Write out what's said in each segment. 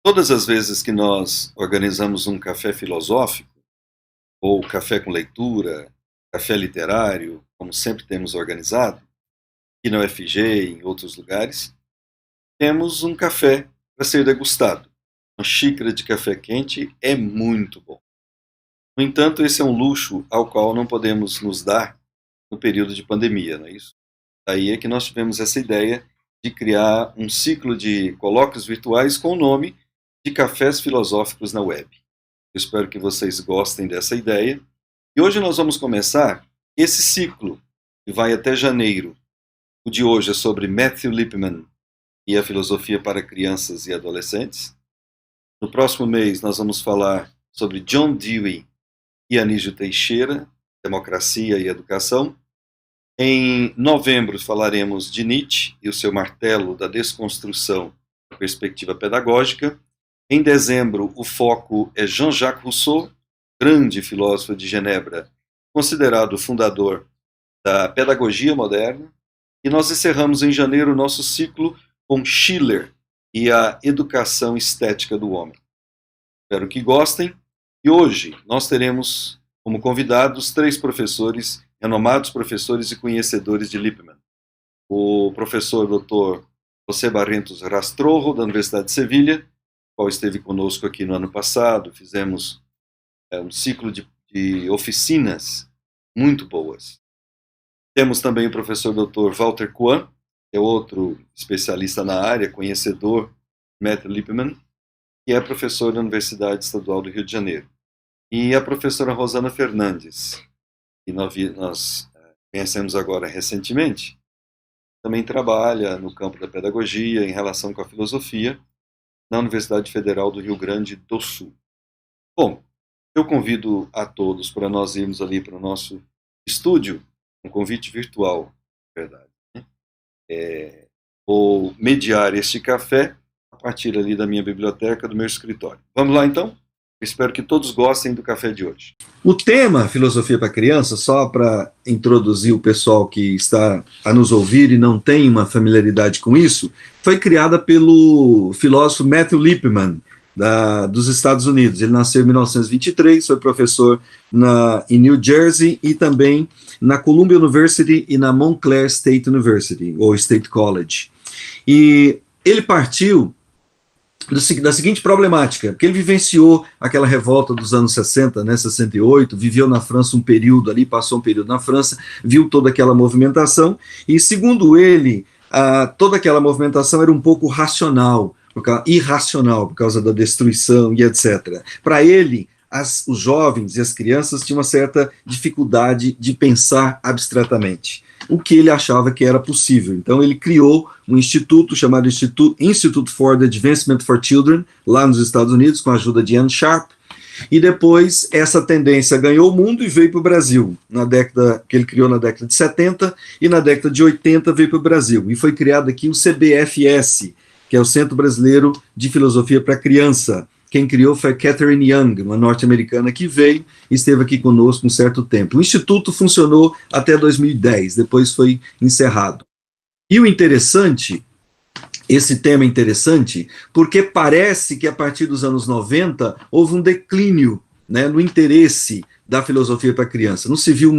Todas as vezes que nós organizamos um café filosófico, ou café com leitura, café literário, como sempre temos organizado, aqui na UFG e em outros lugares, temos um café para ser degustado. Uma xícara de café quente é muito bom. No entanto, esse é um luxo ao qual não podemos nos dar no período de pandemia, não é isso? Daí é que nós tivemos essa ideia de criar um ciclo de colóquios virtuais com o nome de Cafés Filosóficos na Web. Eu espero que vocês gostem dessa ideia. E hoje nós vamos começar esse ciclo, que vai até janeiro. O de hoje é sobre Matthew Lipman e a filosofia para crianças e adolescentes. No próximo mês nós vamos falar sobre John Dewey e Anísio Teixeira, democracia e educação. Em novembro falaremos de Nietzsche e o seu martelo da desconstrução da perspectiva pedagógica. Em dezembro, o foco é Jean-Jacques Rousseau, grande filósofo de Genebra, considerado o fundador da pedagogia moderna. E nós encerramos em janeiro o nosso ciclo com Schiller e a educação estética do homem. Espero que gostem. E hoje nós teremos como convidados 3 professores, renomados professores e conhecedores de Lippmann. O professor Dr. José Barrientos Rastrojo, da Universidade de Sevilha, qual esteve conosco aqui no ano passado. Fizemos um ciclo de oficinas muito boas. Temos também o professor Dr. Walter Kuan, que é outro especialista na área, conhecedor de Matthew Lipman, que é professor da Universidade Estadual do Rio de Janeiro. E a professora Rosana Fernandes, que nós conhecemos agora recentemente, também trabalha no campo da pedagogia em relação com a filosofia na Universidade Federal do Rio Grande do Sul. Bom, eu convido a todos para nós irmos ali para o nosso estúdio, um convite virtual, na verdade. Vou mediar este café a partir ali da minha biblioteca, do meu escritório. Vamos lá então? Espero que todos gostem do café de hoje. O tema Filosofia para Criança, só para introduzir o pessoal que está a nos ouvir e não tem uma familiaridade com isso, foi criada pelo filósofo Matthew Lipman, dos Estados Unidos. Ele nasceu em 1923, foi professor em New Jersey e também na Columbia University e na Montclair State University, ou State College. E ele partiu da seguinte problemática, porque ele vivenciou aquela revolta dos anos 60, né, 68, viveu na França um período ali, passou um período na França, viu toda aquela movimentação, e segundo ele, toda aquela movimentação era um pouco irracional, por causa da destruição e etc. Para ele, os jovens e as crianças tinham uma certa dificuldade de pensar abstratamente, o que ele achava que era possível. Então ele criou um instituto chamado Institute for the Advancement for Children, lá nos Estados Unidos, com a ajuda de Ian Sharp, e depois essa tendência ganhou o mundo e veio para o Brasil, que ele criou na década de 70, e na década de 80 veio para o Brasil, e foi criado aqui o CBFS, que é o Centro Brasileiro de Filosofia para Criança. Quem criou foi Catherine Young, uma norte-americana que veio e esteve aqui conosco um certo tempo. O Instituto funcionou até 2010, depois foi encerrado. E o interessante, esse tema é interessante, porque parece que a partir dos anos 90 houve um declínio, né, no interesse da filosofia para criança. Não se viu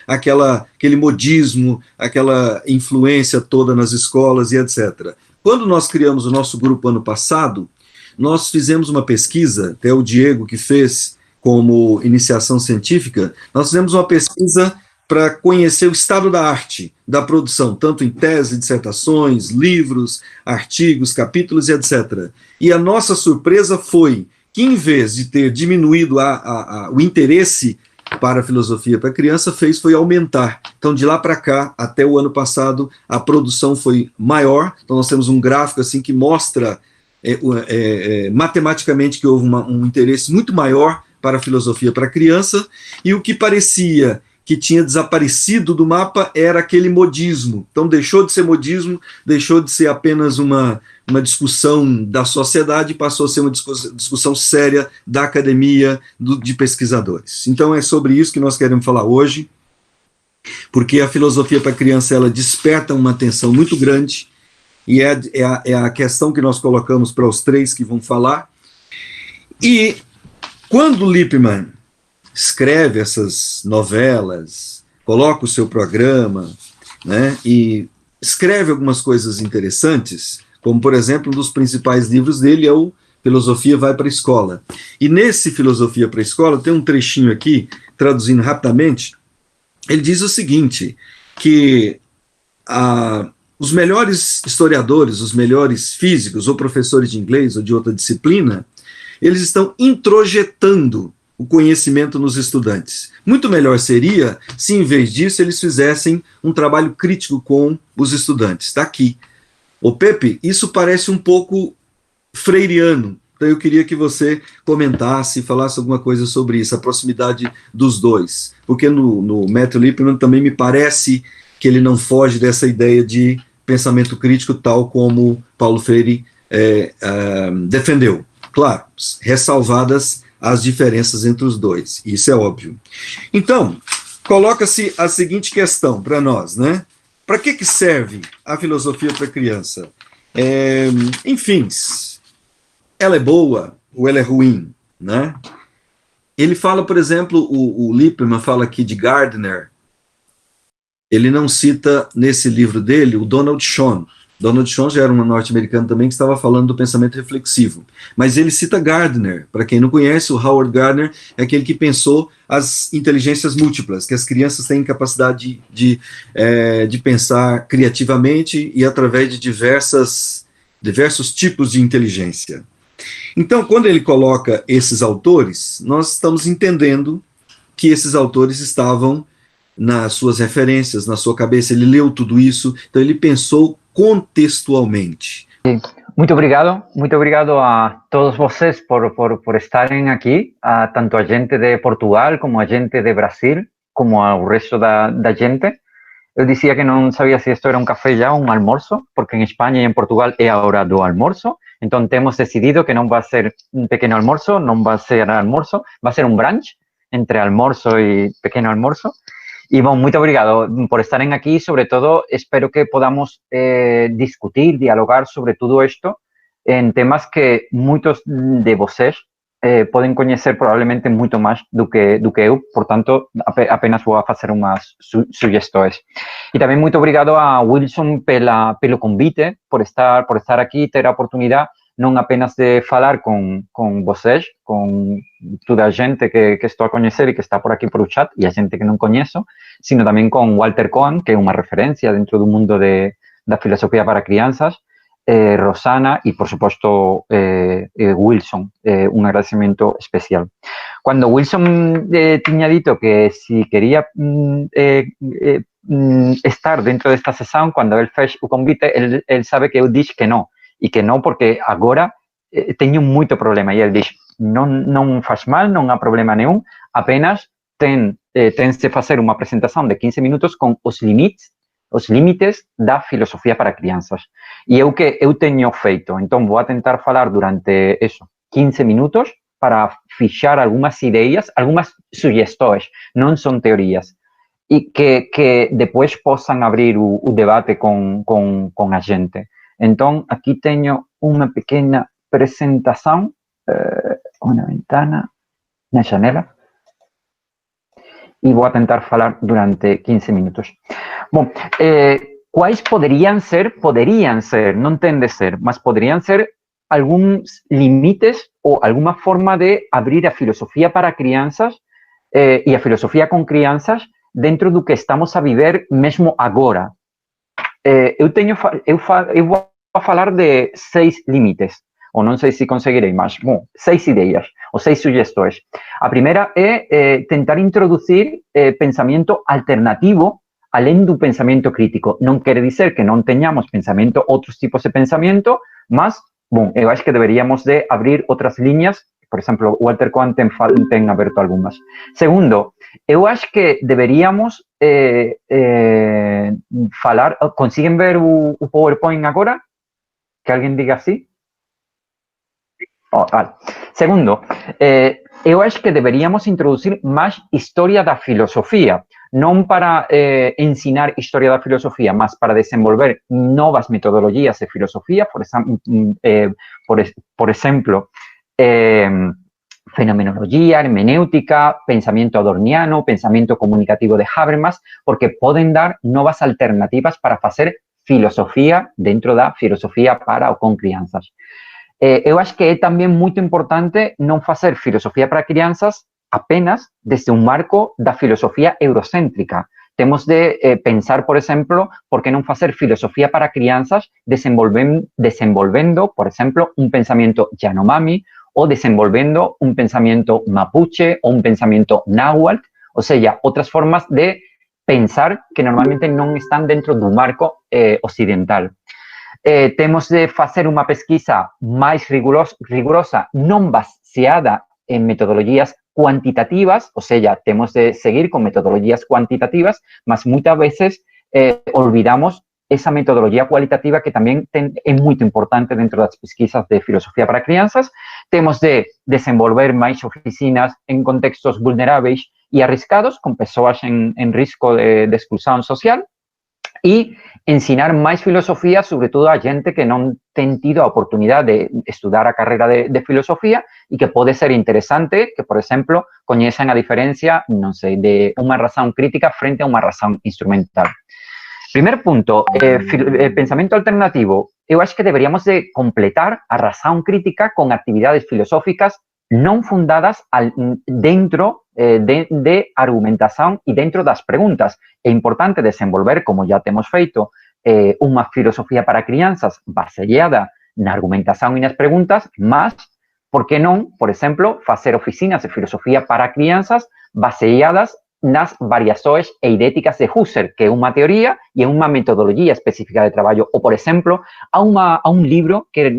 aquele modismo, aquela influência toda nas escolas e etc. Quando nós criamos o nosso grupo ano passado, nós fizemos uma pesquisa, até o Diego que fez como iniciação científica, nós fizemos uma pesquisa para conhecer o estado da arte, da produção, tanto em tese, dissertações, livros, artigos, capítulos e etc. E a nossa surpresa foi que, em vez de ter diminuído o interesse para a filosofia para criança, foi aumentar. Então, de lá para cá, até o ano passado, a produção foi maior. Então, nós temos um gráfico assim que mostra matematicamente que houve um interesse muito maior para a filosofia para criança, e o que parecia que tinha desaparecido do mapa era aquele modismo. Então deixou de ser modismo, deixou de ser apenas uma discussão da sociedade, passou a ser uma discussão séria da academia, de pesquisadores. Então é sobre isso que nós queremos falar hoje, porque a filosofia para criança ela desperta uma atenção muito grande, e é a questão que nós colocamos para os três que vão falar. E quando Lippmann escreve essas novelas, coloca o seu programa, né, e escreve algumas coisas interessantes, como, por exemplo, um dos principais livros dele é o Filosofia Vai para a Escola. E nesse Filosofia para a Escola tem um trechinho aqui, traduzindo rapidamente, ele diz o seguinte, que os melhores historiadores, os melhores físicos, ou professores de inglês ou de outra disciplina, eles estão introjetando o conhecimento nos estudantes. Muito melhor seria se, em vez disso, eles fizessem um trabalho crítico com os estudantes. Está aqui. Ô Pepe, isso parece um pouco freiriano. Então eu queria que você comentasse, falasse alguma coisa sobre isso, a proximidade dos dois. Porque no Matthew Lippmann também me parece que ele não foge dessa ideia de pensamento crítico, tal como Paulo Freire defendeu. Claro, ressalvadas as diferenças entre os dois, isso é óbvio. Então, coloca-se a seguinte questão para nós, né? Para que serve a filosofia para a criança? Enfim, ela é boa ou ela é ruim, né? Ele fala, por exemplo, o Lippmann fala aqui de Gardner, ele não cita nesse livro dele o Donald Schoen. Donald Schoen já era um norte-americano também que estava falando do pensamento reflexivo. Mas ele cita Gardner. Para quem não conhece, o Howard Gardner é aquele que pensou as inteligências múltiplas, que as crianças têm capacidade de pensar criativamente e através de diversos tipos de inteligência. Então, quando ele coloca esses autores, nós estamos entendendo que esses autores estavam nas suas referências, na sua cabeça, ele leu tudo isso, então ele pensou contextualmente. Muito obrigado a todos vocês por estarem aqui, tanto a gente de Portugal, como a gente de Brasil, como ao resto da gente. Eu dizia que não sabia se isto era um café já ou um almoço, porque em Espanha e em Portugal é a hora do almoço, então temos decidido que não vai ser um pequeno almoço, não vai ser almoço, vai ser um brunch entre almoço e pequeno almoço. Y bueno, muy obrigado por estar aquí. Sobre todo, espero que podamos discutir, dialogar sobre todo esto en temas que muchos de vocês pueden conocer probablemente mucho más do que eu. Por tanto, apenas voy a hacer unas sugestões. Y también muy obrigado a Wilson pelo convite, por estar aquí, ter a oportunidad não apenas de falar com vocês, com toda a gente que estou a conhecer e que está por aqui por o chat, e a gente que não conheço, sino também com Walter Cohen, que é uma referência dentro do mundo da filosofia para crianças, Rosana e, por supuesto, Wilson, un agradecimiento especial. Cuando Wilson tinha dito que si quería estar dentro desta sessão, quando ele fez o convite, ele sabe que eu disse que não. E que não, porque agora tenho muito problema. E ele diz, não faz mal, não há problema nenhum, apenas tem de fazer uma apresentação de 15 minutos com os limites da filosofia para crianças. E é o que eu tenho feito. Então, vou tentar falar durante 15 minutos para fichar algumas ideias, algumas sugestões, não são teorias, e que depois possam abrir o debate com a gente. Então, aqui tenho uma pequena apresentação, uma ventana na janela, e vou tentar falar durante 15 minutos. Bom, quais poderiam ser, não tem de ser, mas poderiam ser alguns limites ou alguma forma de abrir a filosofia para crianças e a filosofia com crianças dentro do que estamos a viver mesmo agora. Eu vou falar de 6 limites, ou não sei se conseguirei, mas, bom, 6 ideias, ou 6 sugestões. A primeira é tentar introduzir pensamento alternativo, além do pensamento crítico. Não quer dizer que não tenhamos pensamento, outros tipos de pensamento, mas, bom, eu acho que deveríamos de abrir outras linhas. Por exemplo, Walter Cohen tem aberto algumas. Segundo, eu acho que deveríamos falar... Conseguem ver o PowerPoint agora? Que alguém diga assim? Vale. Segundo, eu acho que deveríamos introduzir mais história da filosofia. non para ensinar historia da filosofía, mas para desenvolver novas metodologías de filosofía, por exemplo, fenomenología, hermenéutica, pensamiento adorniano, pensamiento comunicativo de Habermas, porque poden dar novas alternativas para facer filosofía dentro da filosofía para ou con crianzas. Eu acho que é tamén moito importante non facer filosofía para crianzas apenas desde un marco da filosofía eurocéntrica. Temos de pensar, por exemplo, por que non facer filosofía para crianzas desenvolvendo, por exemplo, un pensamento Yanomami ou desenvolvendo un pensamento mapuche ou un pensamento náhuatl, ou seja, outras formas de pensar que normalmente non están dentro do marco occidental. Temos de facer unha pesquisa máis rigurosa, non baseada en metodologías cuantitativas, ou seja, temos de seguir con metodologías cuantitativas, mas moitas veces olvidamos esa metodología cualitativa que tamén é moito importante dentro das pesquisas de filosofía para crianzas. Temos de desenvolver máis oficinas en contextos vulneráveis e arriscados, con persoas en risco de exclusión social, e ensinar máis filosofía, sobre todo a xente que non ten tido a oportunidade de estudar a carreira de filosofía e que pode ser interesante que, por exemplo, coñecen a diferencia, non sei, de unha razón crítica frente a unha razón instrumental. Primer punto, pensamento alternativo. Eu acho que deberíamos de completar a razón crítica con actividades filosóficas non fundadas dentro de argumentación e dentro das preguntas. É importante desenvolver, como já temos feito, unha filosofía para crianzas baseada na argumentación e nas preguntas, mas, por que non, por exemplo, facer oficinas de filosofía para crianzas baseadas nas variações eidéticas de Husserl, que é unha teoría e é unha metodología específica de traballo. Ou, por exemplo, a un libro que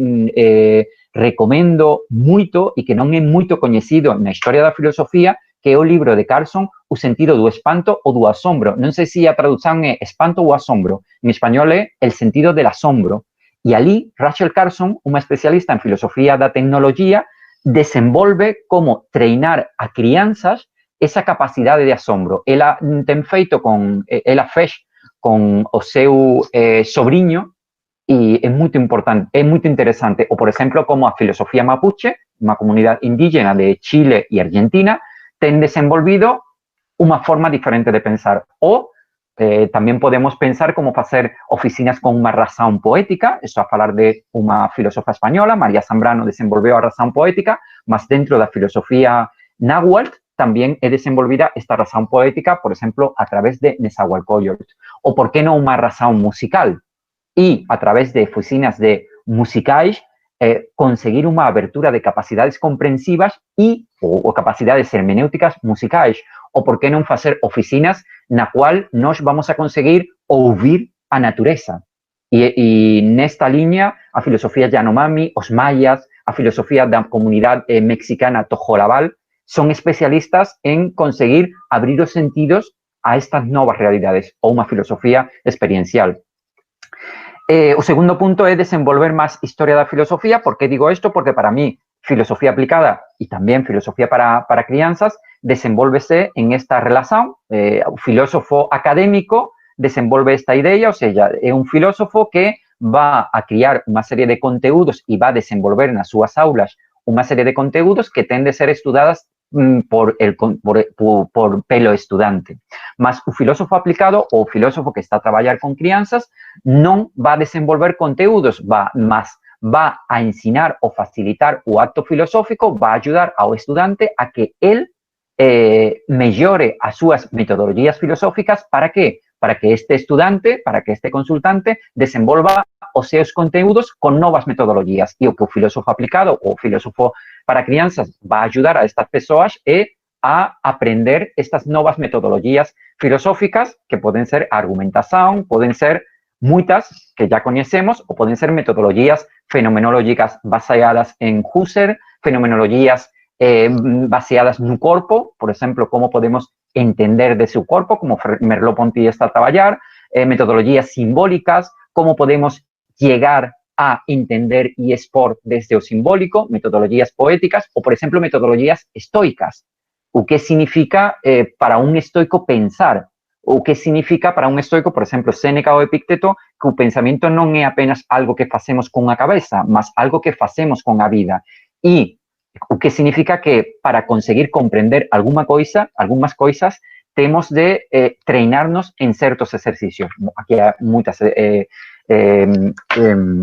recomendo moito e que non é moito coñecido na historia da filosofía, que é o libro de Carson, O sentido do espanto ou do asombro. Non sei se a traducción é espanto ou asombro. En español é El sentido del asombro. E ali, Rachel Carson, unha especialista en filosofía da tecnología, desenvolve como treinar a crianzas esa capacidade de asombro. Ela fez con o seu sobrinho e é moito importante, é moito interesante. Ou, por exemplo, como a filosofía mapuche, unha comunidade indígena de Chile e Argentina, ten desenvolvido unha forma diferente de pensar. Ou tamén podemos pensar como facer oficinas con unha razón poética. Estou a falar de unha filósofa española, María Zambrano, desenvolveu a razón poética, mas dentro da filosofía náhuatl tamén é desenvolvida esta razón poética, por exemplo, a través de Nezahualcóyotl. Ou por que non unha razón musical? E, a través de oficinas de musicais, conseguir unha abertura de capacidades comprensivas e ou capacidades hermenéuticas musicais. Ou por que non facer oficinas na cual nós vamos a conseguir ouvir a natureza. E nesta liña, a filosofía Yanomami, os mayas, a filosofía da comunidade mexicana Tojolabal, son especialistas en conseguir abrir os sentidos a estas novas realidades, ou unha filosofía experiencial. O segundo punto é desenvolver máis historia da filosofía. Por que digo isto? Porque para mí, filosofía aplicada e tamén filosofía para crianzas desenvolvese en esta relación. O filósofo académico desenvolve esta idea, ou seja, é un filósofo que va a criar unha serie de conteúdos e va a desenvolver nas súas aulas unha serie de conteúdos que ten de ser estudadas pelo estudante. Mas o filósofo aplicado ou o filósofo que está a traballar con crianzas non va a desenvolver conteúdos, mas va a ensinar ou facilitar o acto filosófico, va a ayudar ao estudante a que el mellore as súas metodologías filosóficas. Para que? Para que este estudante, para que este consultante desenvolva os seus conteúdos con novas metodologías. E o que o filósofo aplicado ou o filósofo para crianzas va a ayudar a estas persoas é a aprender estas novas metodologías filosóficas que poden ser argumentación, poden ser moitas que já coñecemos, ou poden ser metodologías fenomenológicas baseadas en Husserl, fenomenologías baseadas no corpo, por exemplo, como podemos entender de seu corpo, como Merleau-Ponty está a traballar, metodologías simbólicas, como podemos llegar a entender y expor desde o simbólico, metodologías poéticas, ou, por exemplo, metodologías estoicas. O que significa para un estoico pensar? o que significa para un estoico, por exemplo, Séneca ou Epicteto, que o pensamento non é apenas algo que facemos con a cabeza, mas algo que facemos con a vida. E o que significa que para conseguir comprender algunhas coisas, temos de treinarnos en certos exercicios. Aquí hai moitas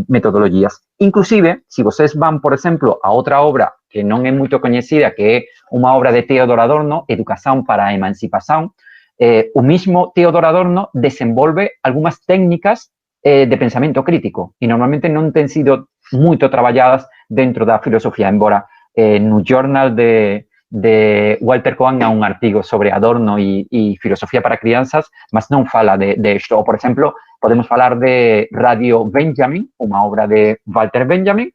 metodologías. Inclusive, si vocês van, por exemplo, a outra obra que non é moito coñecida, que é unha obra de Theodor Adorno, Educación para a Emancipación, o mismo Theodor Adorno desenvolve algunhas técnicas de pensamento crítico e normalmente non ten sido moito traballadas dentro da filosofía, embora no Journal de Walter Cohen há un artigo sobre Adorno e filosofía para crianzas, mas non fala de isto. Ou, por exemplo, podemos falar de Radio Benjamin, unha obra de Walter Benjamin,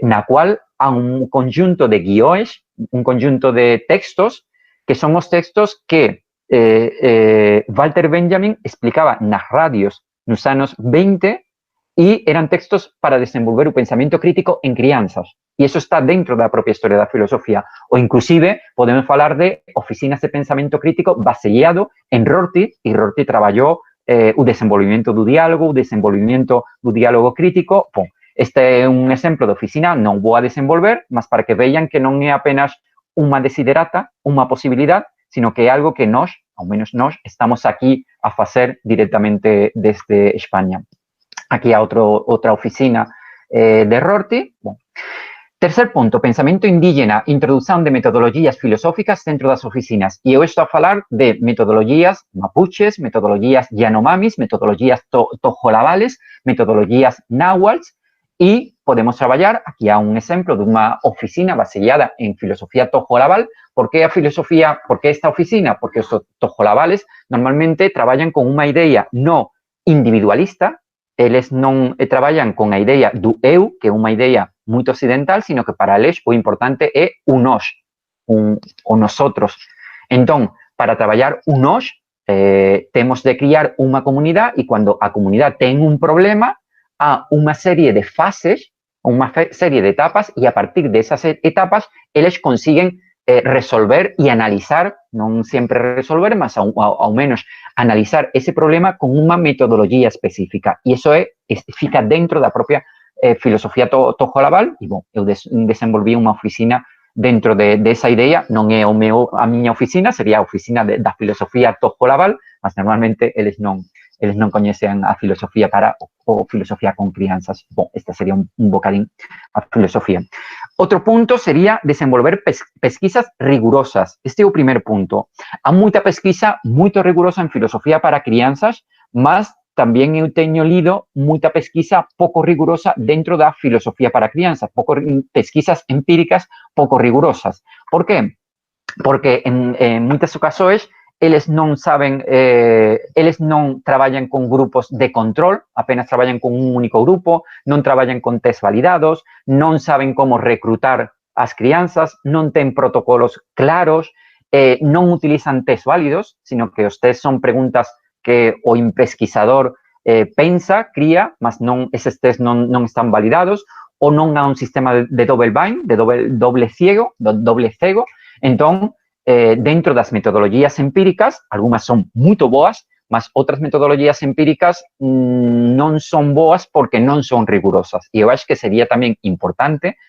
na cual há un conjunto de guioes, un conjunto de textos, que son os textos que Walter Benjamin explicaba nas radios nos anos 20 e eran textos para desenvolver o pensamento crítico en crianzas. E iso está dentro da propia historia da filosofía. Ou inclusive podemos falar de oficinas de pensamento crítico baseado en Rorty, e Rorty traballou o desenvolvimento do diálogo, crítico. Bom, este é un exemplo de oficina, non vou a desenvolver, mas para que vean que non é apenas unha desiderata, unha posibilidad, sino que é algo que nós, ao menos nós, estamos aquí a facer directamente desde España. Aquí há outra oficina de Rorty. Bom. Tercer punto, pensamento indígena, introdución de metodologías filosóficas dentro das oficinas. E eu estou a falar de metodologías mapuches, metodologías yanomamis, metodologías tojolabales, metodologías náhuatls, e podemos traballar, aquí há un exemplo dunha oficina baseada en filosofía tojolabal. Por que esta oficina? Porque os tojolabales normalmente traballan con unha idea no individualista, eles non traballan con a idea do eu, que é unha idea moito occidental, sino que para eles o importante é o nós, o nosotros. Entón, para traballar o nós, temos de criar unha comunidade, e cando a comunidade ten un problema, há unha serie de fases, unha serie de etapas, e a partir desas etapas, eles consiguen resolver e analizar, non sempre resolver, mas ao menos analizar ese problema con unha metodología específica. E iso fica dentro da propia filosofía tojolabal. E, bom, eu desenvolví unha oficina dentro desa idea. Non é a miña oficina, sería a oficina da filosofía tojolabal, mas normalmente eles non coñecen a filosofía ou filosofía con crianzas. Bom, esta sería un bocadín a filosofía. Outro punto sería desenvolver pesquisas rigurosas. Este é o primer punto. Há moita pesquisa moito rigurosa en filosofía para crianzas, mas tamén eu teño lido moita pesquisa pouco rigurosa dentro da filosofía para crianzas, pesquisas empíricas pouco rigurosas. Por qué? Porque en moitas ocasións eles non traballan con grupos de control, apenas traballan con un único grupo, non traballan con test validados, non saben como recrutar as crianzas, non ten protocolos claros, non utilizan test válidos, sino que os test son preguntas que o pesquisador pensa, cría, mas eses test non están validados, ou non há un sistema de double blind, de doble cego. Entón, dentro das metodologías empíricas, algunhas son moito boas, mas outras metodologías empíricas non son boas porque non son rigurosas. E eu acho que sería tamén importante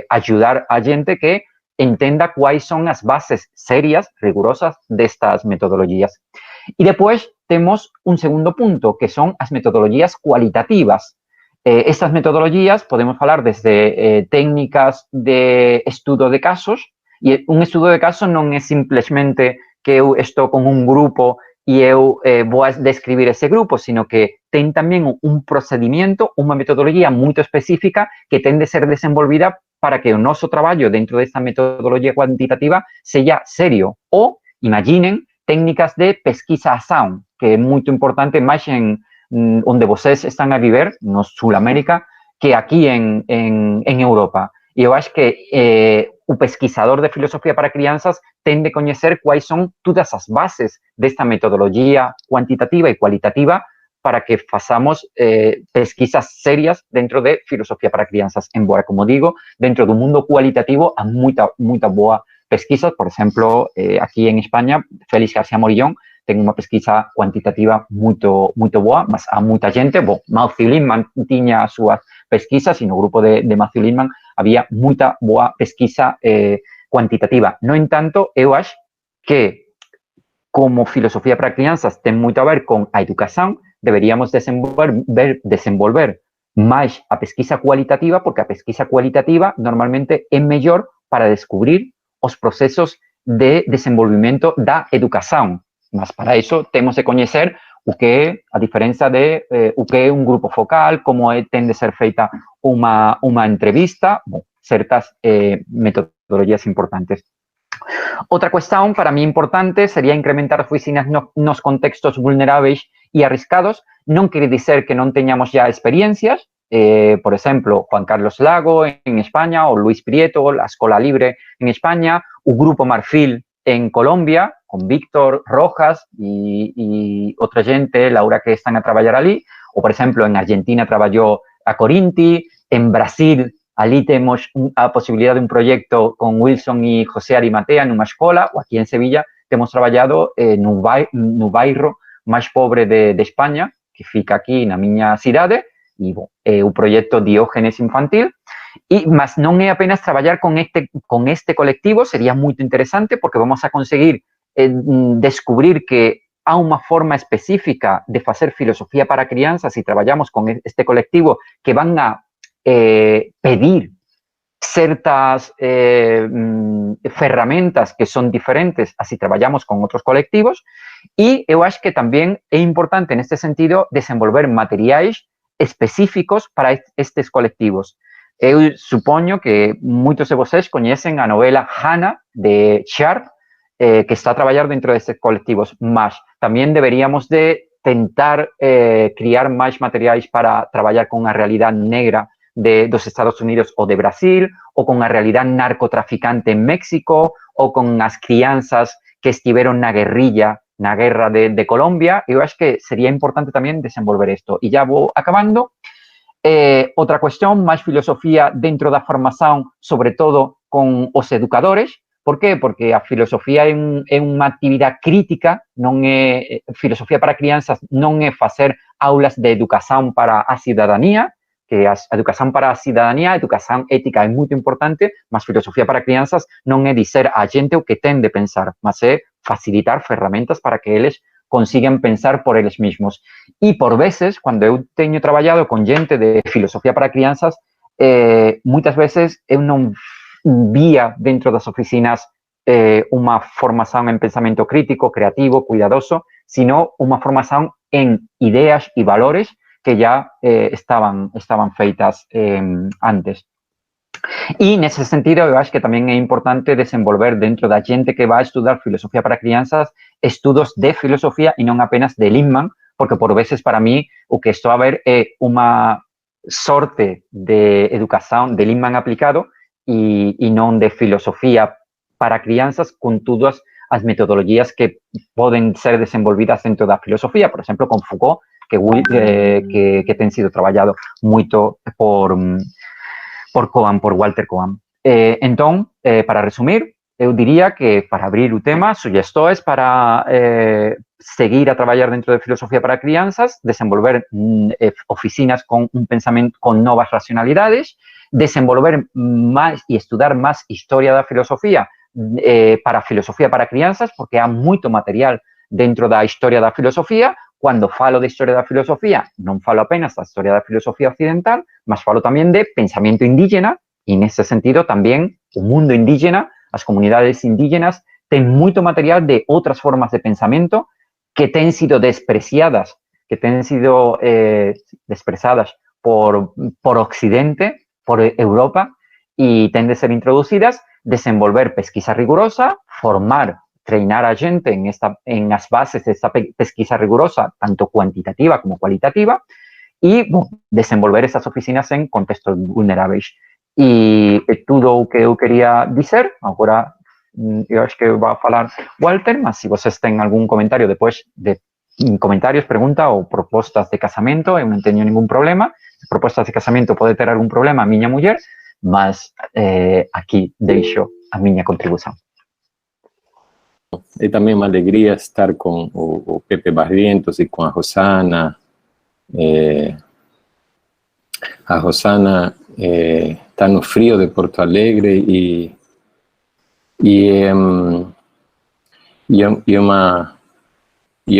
ayudar a xente que entenda quais son as bases serias, rigurosas destas metodologías. E depois temos un segundo punto, que son as metodologías cualitativas. Estas metodologías podemos falar desde técnicas de estudo de casos. E un estudo de caso non é simplesmente que eu estou con un grupo e eu vou a describir ese grupo, sino que ten tamén un procedimento, unha metodología moito específica que ten de ser desenvolvida para que o noso traballo dentro desta metodología cuantitativa sella serio. Ou, imaginen, técnicas de pesquisa-ação, que é moito importante máis en onde vocês están a viver, no Sulamérica, que aquí en Europa. E eu acho que o pesquisador de filosofía para crianzas ten de coñecer quais son todas as bases desta metodología cuantitativa e cualitativa para que facamos pesquisas serias dentro de filosofía para crianzas. Embora, como digo, dentro do mundo cualitativo há moita boa pesquisa. Por exemplo, aquí en España, Félix García Morillón ten unha pesquisa cuantitativa moito boa, mas há moita xente, Matthew Lindman tiña as súas pesquisas e no grupo de Matthew Lindman había moita boa pesquisa cuantitativa. No entanto, eu acho que como filosofía para crianzas ten moito a ver con a educación, deberíamos desenvolver máis a pesquisa cualitativa, porque a pesquisa cualitativa normalmente é mellor para descubrir os procesos de desenvolvimento da educación. Mas para iso temos de coñecer o que é a diferenza de o que é un grupo focal, como ten de ser feita unha entrevista, certas metodologías importantes. Outra cuestión para mí importante sería incrementar oficinas nos contextos vulneráveis e arriscados. Non quere dizer que non teñamos ya experiencias, por exemplo, Juan Carlos Lago en España, o Luis Prieto, la Escola Libre en España, o Grupo Marfil en Colombia, con Víctor Rojas e outra xente, Laura, que están a traballar ali, ou, por exemplo, en Argentina traballou a Corinti, en Brasil, ali temos a posibilidade de un proxecto con Wilson e José Arimatea nunha escola, ou aquí en Sevilla temos traballado no bairro máis pobre de España, que fica aquí na miña cidade, e o proxecto Diógenes Infantil, mas non é apenas traballar con este colectivo, sería moito interesante porque vamos a conseguir descubrir que há unha forma específica de facer filosofía para crianzas e traballamos con este colectivo que van a pedir certas ferramentas que son diferentes a si traballamos con outros colectivos e eu acho que tamén é importante neste sentido desenvolver materiais específicos para estes colectivos. Eu supoño que moitos de vocês coñecen a novela Hannah de Sharp, que está a traballar dentro destes colectivos, mas tamén deberíamos de tentar criar máis materiais para traballar con a realidade negra dos Estados Unidos ou de Brasil, ou con a realidade narcotraficante en México, ou con as crianzas que estiveron na guerrilla, na guerra de Colombia. Eu acho que sería importante tamén desenvolver isto. E ya vou acabando. Outra cuestión, máis filosofía dentro da formación, sobre todo con os educadores. Por qué? Porque a filosofía é unha actividade crítica, non é filosofía para crianzas, non é facer aulas de educación para a cidadanía, que a educación para a cidadanía, a educación ética é moito importante, mas filosofía para crianzas non é dizer a xente o que ten de pensar, mas é facilitar ferramentas para que eles consigan pensar por eles mismos. E por veces, cando eu teño traballado con xente de filosofía para crianzas, moitas veces eu non vía dentro das oficinas unha formación en pensamento crítico, creativo, cuidadoso, sino unha formación en ideas e valores que ya estaban feitas antes. E nese sentido, eu acho que tamén é importante desenvolver dentro da xente que va a estudar filosofía para crianzas estudos de filosofía e non apenas de Lindman, porque por veces para mí o que estou a ver é unha sorte de educación de Lindman aplicado e non de filosofía para crianzas con todas as metodologías que poden ser desenvolvidas dentro da filosofía, por exemplo, con Foucault, que ten sido traballado moito por Walter Cohen. Entón, para resumir, eu diría que para abrir o tema, suxestores para seguir a traballar dentro de filosofía para crianzas, desenvolver oficinas con un pensamento con novas racionalidades, desenvolver máis e estudar máis historia da filosofía para filosofía para crianzas, porque há moito material dentro da historia da filosofía. Cando falo de historia da filosofía, non falo apenas da historia da filosofía occidental, mas falo tamén de pensamento indígena, e nese sentido tamén o mundo indígena, as comunidades indígenas, ten moito material de outras formas de pensamento que ten sido despreciadas, que ten sido desprezadas por Occidente, por Europa, e ten de ser introducidas, desenvolver pesquisa rigurosa, formar, treinar a xente en as bases desta pesquisa rigurosa, tanto cuantitativa como cualitativa, e desenvolver esas oficinas en contextos vulneráveis. E tudo o que eu quería dizer, agora eu acho que vai falar Walter, mas se vocês ten algún comentario depois de comentarios, pregunta ou propostas de casamento, eu non teño ningún problema. Propostas de casamento pode ter algún problema a miña muller, mas aquí deixo a miña contribución. É também uma alegria estar com o Pepe Barrientos e com a Rosana. A Rosana está no frio de Porto Alegre e é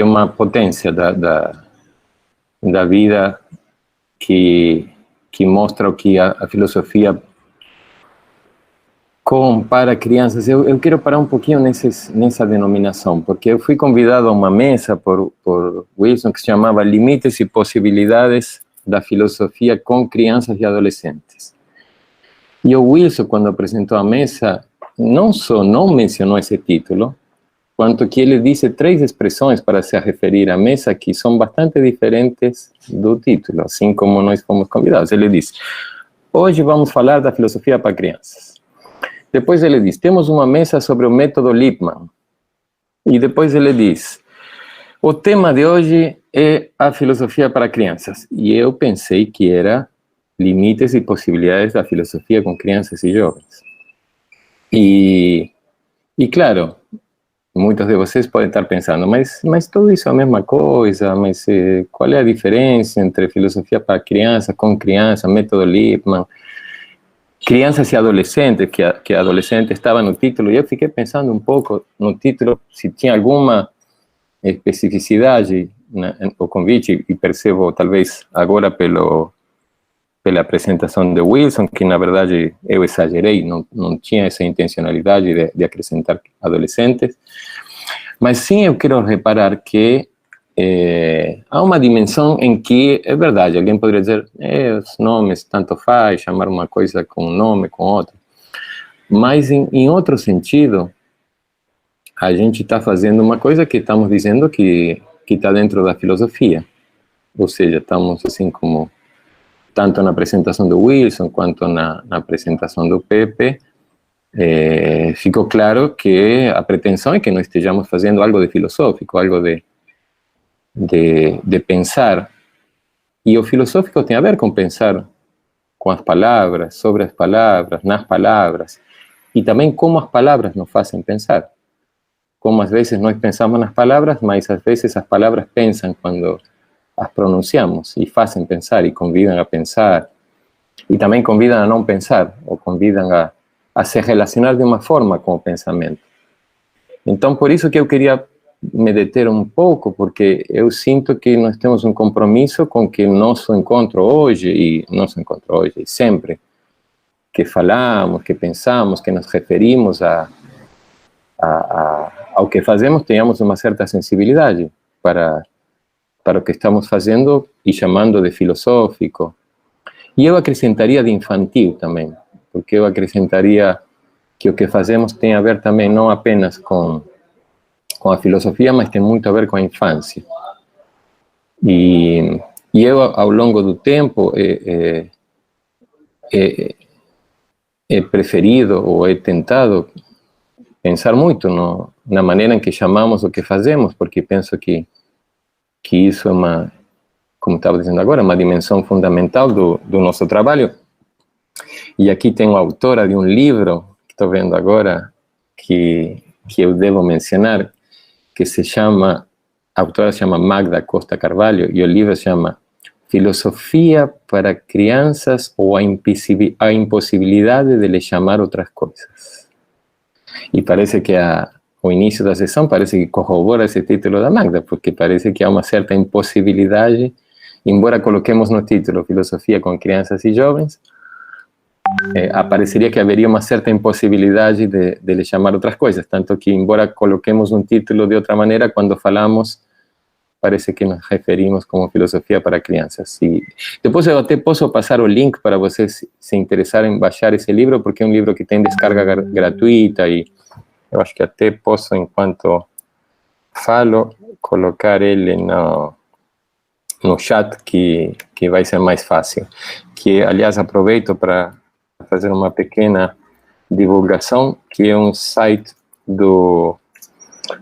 uma potência da vida que mostra o que a filosofia compara crianças. Eu quero parar um pouquinho nessa denominação, porque eu fui convidado a uma mesa por Wilson que se chamava Limites e Possibilidades da Filosofia com Crianças e Adolescentes. E o Wilson, quando apresentou a mesa, não só não mencionou esse título, quanto que ele disse 3 expressões para se referir à mesa que são bastante diferentes do título, assim como nós fomos convidados. Ele disse: hoje vamos falar da filosofia para crianças. Depois ele diz: temos uma mesa sobre o método Lippmann. E depois ele diz: o tema de hoje é a filosofia para crianças. E eu pensei que era limites e possibilidades da filosofia com crianças e jovens. E claro, muitos de vocês podem estar pensando, mas tudo isso é a mesma coisa, mas qual é a diferença entre filosofia para crianças, com criança, método Lippmann? Crianças e adolescentes, que adolescente estava no título, e eu fiquei pensando um pouco no título, se tinha alguma especificidade no convite, e percebo talvez agora pela apresentação de Wilson, que na verdade eu exagerei, não tinha essa intencionalidade de acrescentar adolescentes, mas sim eu quero reparar que há uma dimensão em que, é verdade, alguém poderia dizer, os nomes tanto faz, chamar uma coisa com um nome, com outro, mas em outro sentido, a gente está fazendo uma coisa que estamos dizendo que está dentro da filosofia, ou seja, estamos assim como, tanto na apresentação do Wilson, quanto na apresentação do Pepe, ficou claro que a pretensão é que nós estejamos fazendo algo de filosófico, algo de pensar, e o filosófico tem a ver com pensar com as palavras, sobre as palavras, nas palavras, e também como as palavras nos fazem pensar, como às vezes nós pensamos nas palavras, mas às vezes as palavras pensam quando as pronunciamos, e fazem pensar, e convidam a pensar, e também convidam a não pensar, ou convidam a se relacionar de uma forma com o pensamento. Então, por isso que eu queria me deter um pouco, porque eu sinto que nós temos um compromisso com que nosso encontro hoje, e sempre, que falamos, que pensamos, que nos referimos ao que fazemos, tenhamos uma certa sensibilidade para o que estamos fazendo e chamando de filosófico. E eu acrescentaria de infantil também, porque eu acrescentaria que o que fazemos tem a ver também não apenas com a filosofia, mas tem muito a ver com a infância. E eu, ao longo do tempo, he preferido ou he tentado pensar muito na maneira em que chamamos o que fazemos, porque penso que isso é uma, como estava dizendo agora, uma dimensão fundamental do nosso trabalho. E aqui tenho a autora de um livro, que estou vendo agora, que eu devo mencionar, que a autora se chama Magda Costa Carvalho, e o livro se chama Filosofia para Crianças ou a Impossibilidade de lhe chamar outras coisas. E parece que o início da sessão parece que corrobora esse título da Magda, porque parece que há uma certa impossibilidade, embora coloquemos no título Filosofia com Crianças e Jovens, apareceria que haveria uma certa impossibilidade de lhe chamar outras coisas, tanto que, embora coloquemos um título de outra maneira, quando falamos, parece que nos referimos como filosofia para crianças. E depois eu até posso passar o link para vocês se interessarem em baixar esse livro, porque é um livro que tem descarga gratuita, e eu acho que até posso, enquanto falo, colocar ele no chat, que vai ser mais fácil. Que, aliás, aproveito para fazer uma pequena divulgação, que é um site do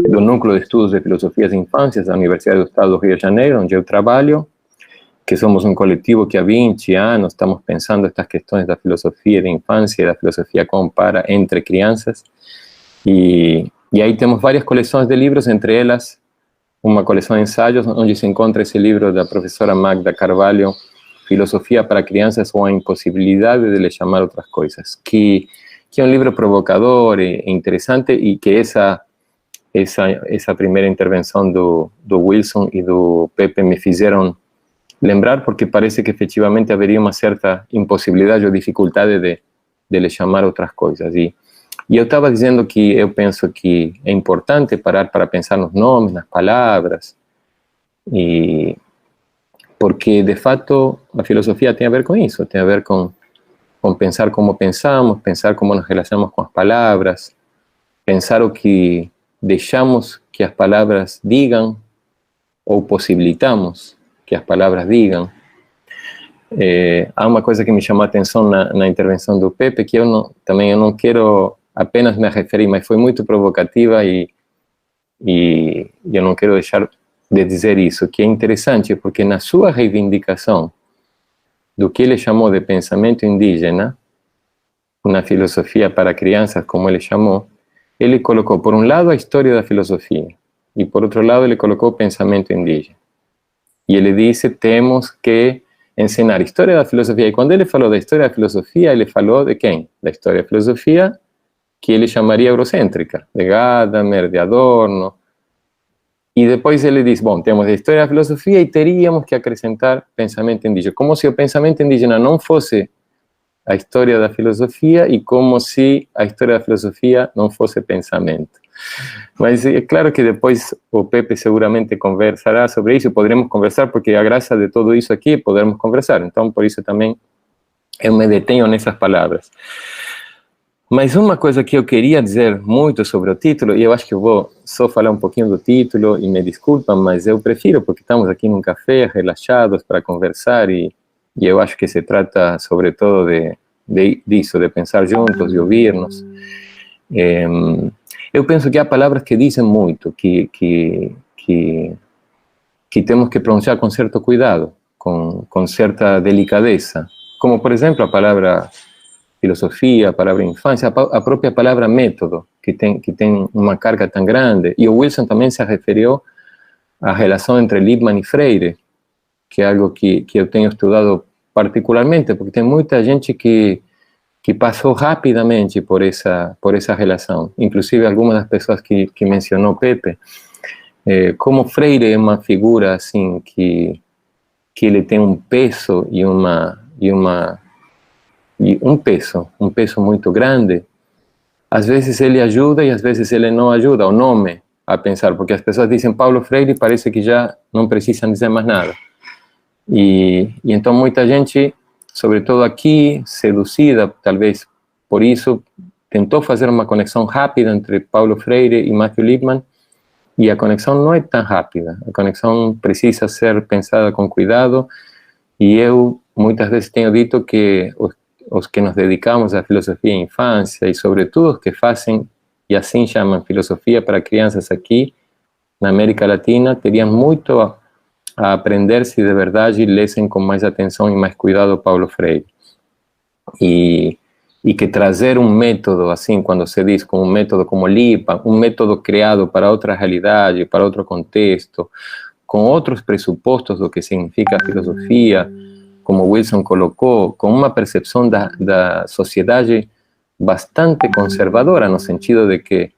Núcleo de Estudos de Filosofias de Infâncias da Universidade do Estado do Rio de Janeiro, onde eu trabalho, que somos um coletivo que há 20 anos estamos pensando estas questões da filosofia de infância e da filosofia entre crianças, e E aí temos várias coleções de livros, entre elas uma coleção de ensaios, onde se encontra esse livro da professora Magda Carvalho, Filosofia para Crianças ou a Impossibilidade de lhe chamar outras coisas, que é um livro provocador e interessante, e que essa primeira intervenção do Wilson e do Pepe me fizeram lembrar, porque parece que efetivamente haveria uma certa impossibilidade ou dificuldade de lhe chamar outras coisas. E eu estava dizendo que eu penso que é importante parar para pensar nos nomes, nas palavras, e porque, de fato, a filosofia tem a ver com isso, tem a ver com pensar como pensamos, pensar como nos relacionamos com as palavras, pensar o que deixamos que as palavras digam ou possibilitamos que as palavras digam. Há uma coisa que me chamou a atenção na intervenção do Pepe, que eu não quero apenas me referir, mas foi muito provocativa e eu não quero deixar de dizer isso, que é interessante, porque na sua reivindicação do que ele chamou de pensamento indígena, uma filosofia para crianças, como ele chamou, ele colocou, por um lado, a história da filosofia, e por outro lado, ele colocou o pensamento indígena. E ele disse, temos que ensinar a história da filosofia. E quando ele falou da história da filosofia, ele falou de quem? Da história da filosofia que ele chamaria eurocêntrica, de Gadamer, de Adorno. E depois ele diz, bom, temos a história da filosofia e teríamos que acrescentar pensamento indígena. Como se o pensamento indígena não fosse a história da filosofia e como se a história da filosofia não fosse pensamento. Mas é claro que depois o Pepe seguramente conversará sobre isso, poderemos conversar, porque a graça de tudo isso aqui é podermos conversar. Então, por isso também eu me detenho nessas palavras. Mas uma coisa que eu queria dizer muito sobre o título, e eu acho que eu vou só falar um pouquinho do título, e me desculpam, mas eu prefiro, porque estamos aqui num café, relaxados para conversar, e eu acho que se trata, sobretudo, disso, de pensar juntos, de ouvir-nos. Eu penso que há palavras que dizem muito, que temos que pronunciar com certo cuidado, com certa delicadeza, como, por exemplo, a palavra filosofia, a palavra infância, a própria palavra método, que tem uma carga tão grande. E o Wilson também se referiu à relação entre Lippmann e Freire, que é algo que eu tenho estudado particularmente, porque tem muita gente que passou rapidamente por essa relação. Inclusive, algumas das pessoas que mencionou Pepe, como Freire é uma figura assim que ele tem um peso e um peso muito grande, às vezes ele ajuda e às vezes ele não ajuda o nome a pensar, porque as pessoas dizem Paulo Freire e parece que já não precisam dizer mais nada. E então muita gente, sobretudo aqui, seduzida, talvez por isso, tentou fazer uma conexão rápida entre Paulo Freire e Matthew Lipman, e a conexão não é tão rápida, a conexão precisa ser pensada com cuidado, e eu muitas vezes tenho dito que os que nos dedicamos à filosofia em infância, e sobretudo os que fazem, e assim chamam filosofia para crianças aqui, na América Latina, teriam muito a aprender se de verdade lessem com mais atenção e mais cuidado Paulo Freire. E que trazer um método, assim, quando se diz como um método como Lippmann, um método criado para outra realidade, para outro contexto, com outros pressupostos do que significa a filosofia, como Wilson colocou, com uma percepção da sociedade bastante conservadora, no sentido de que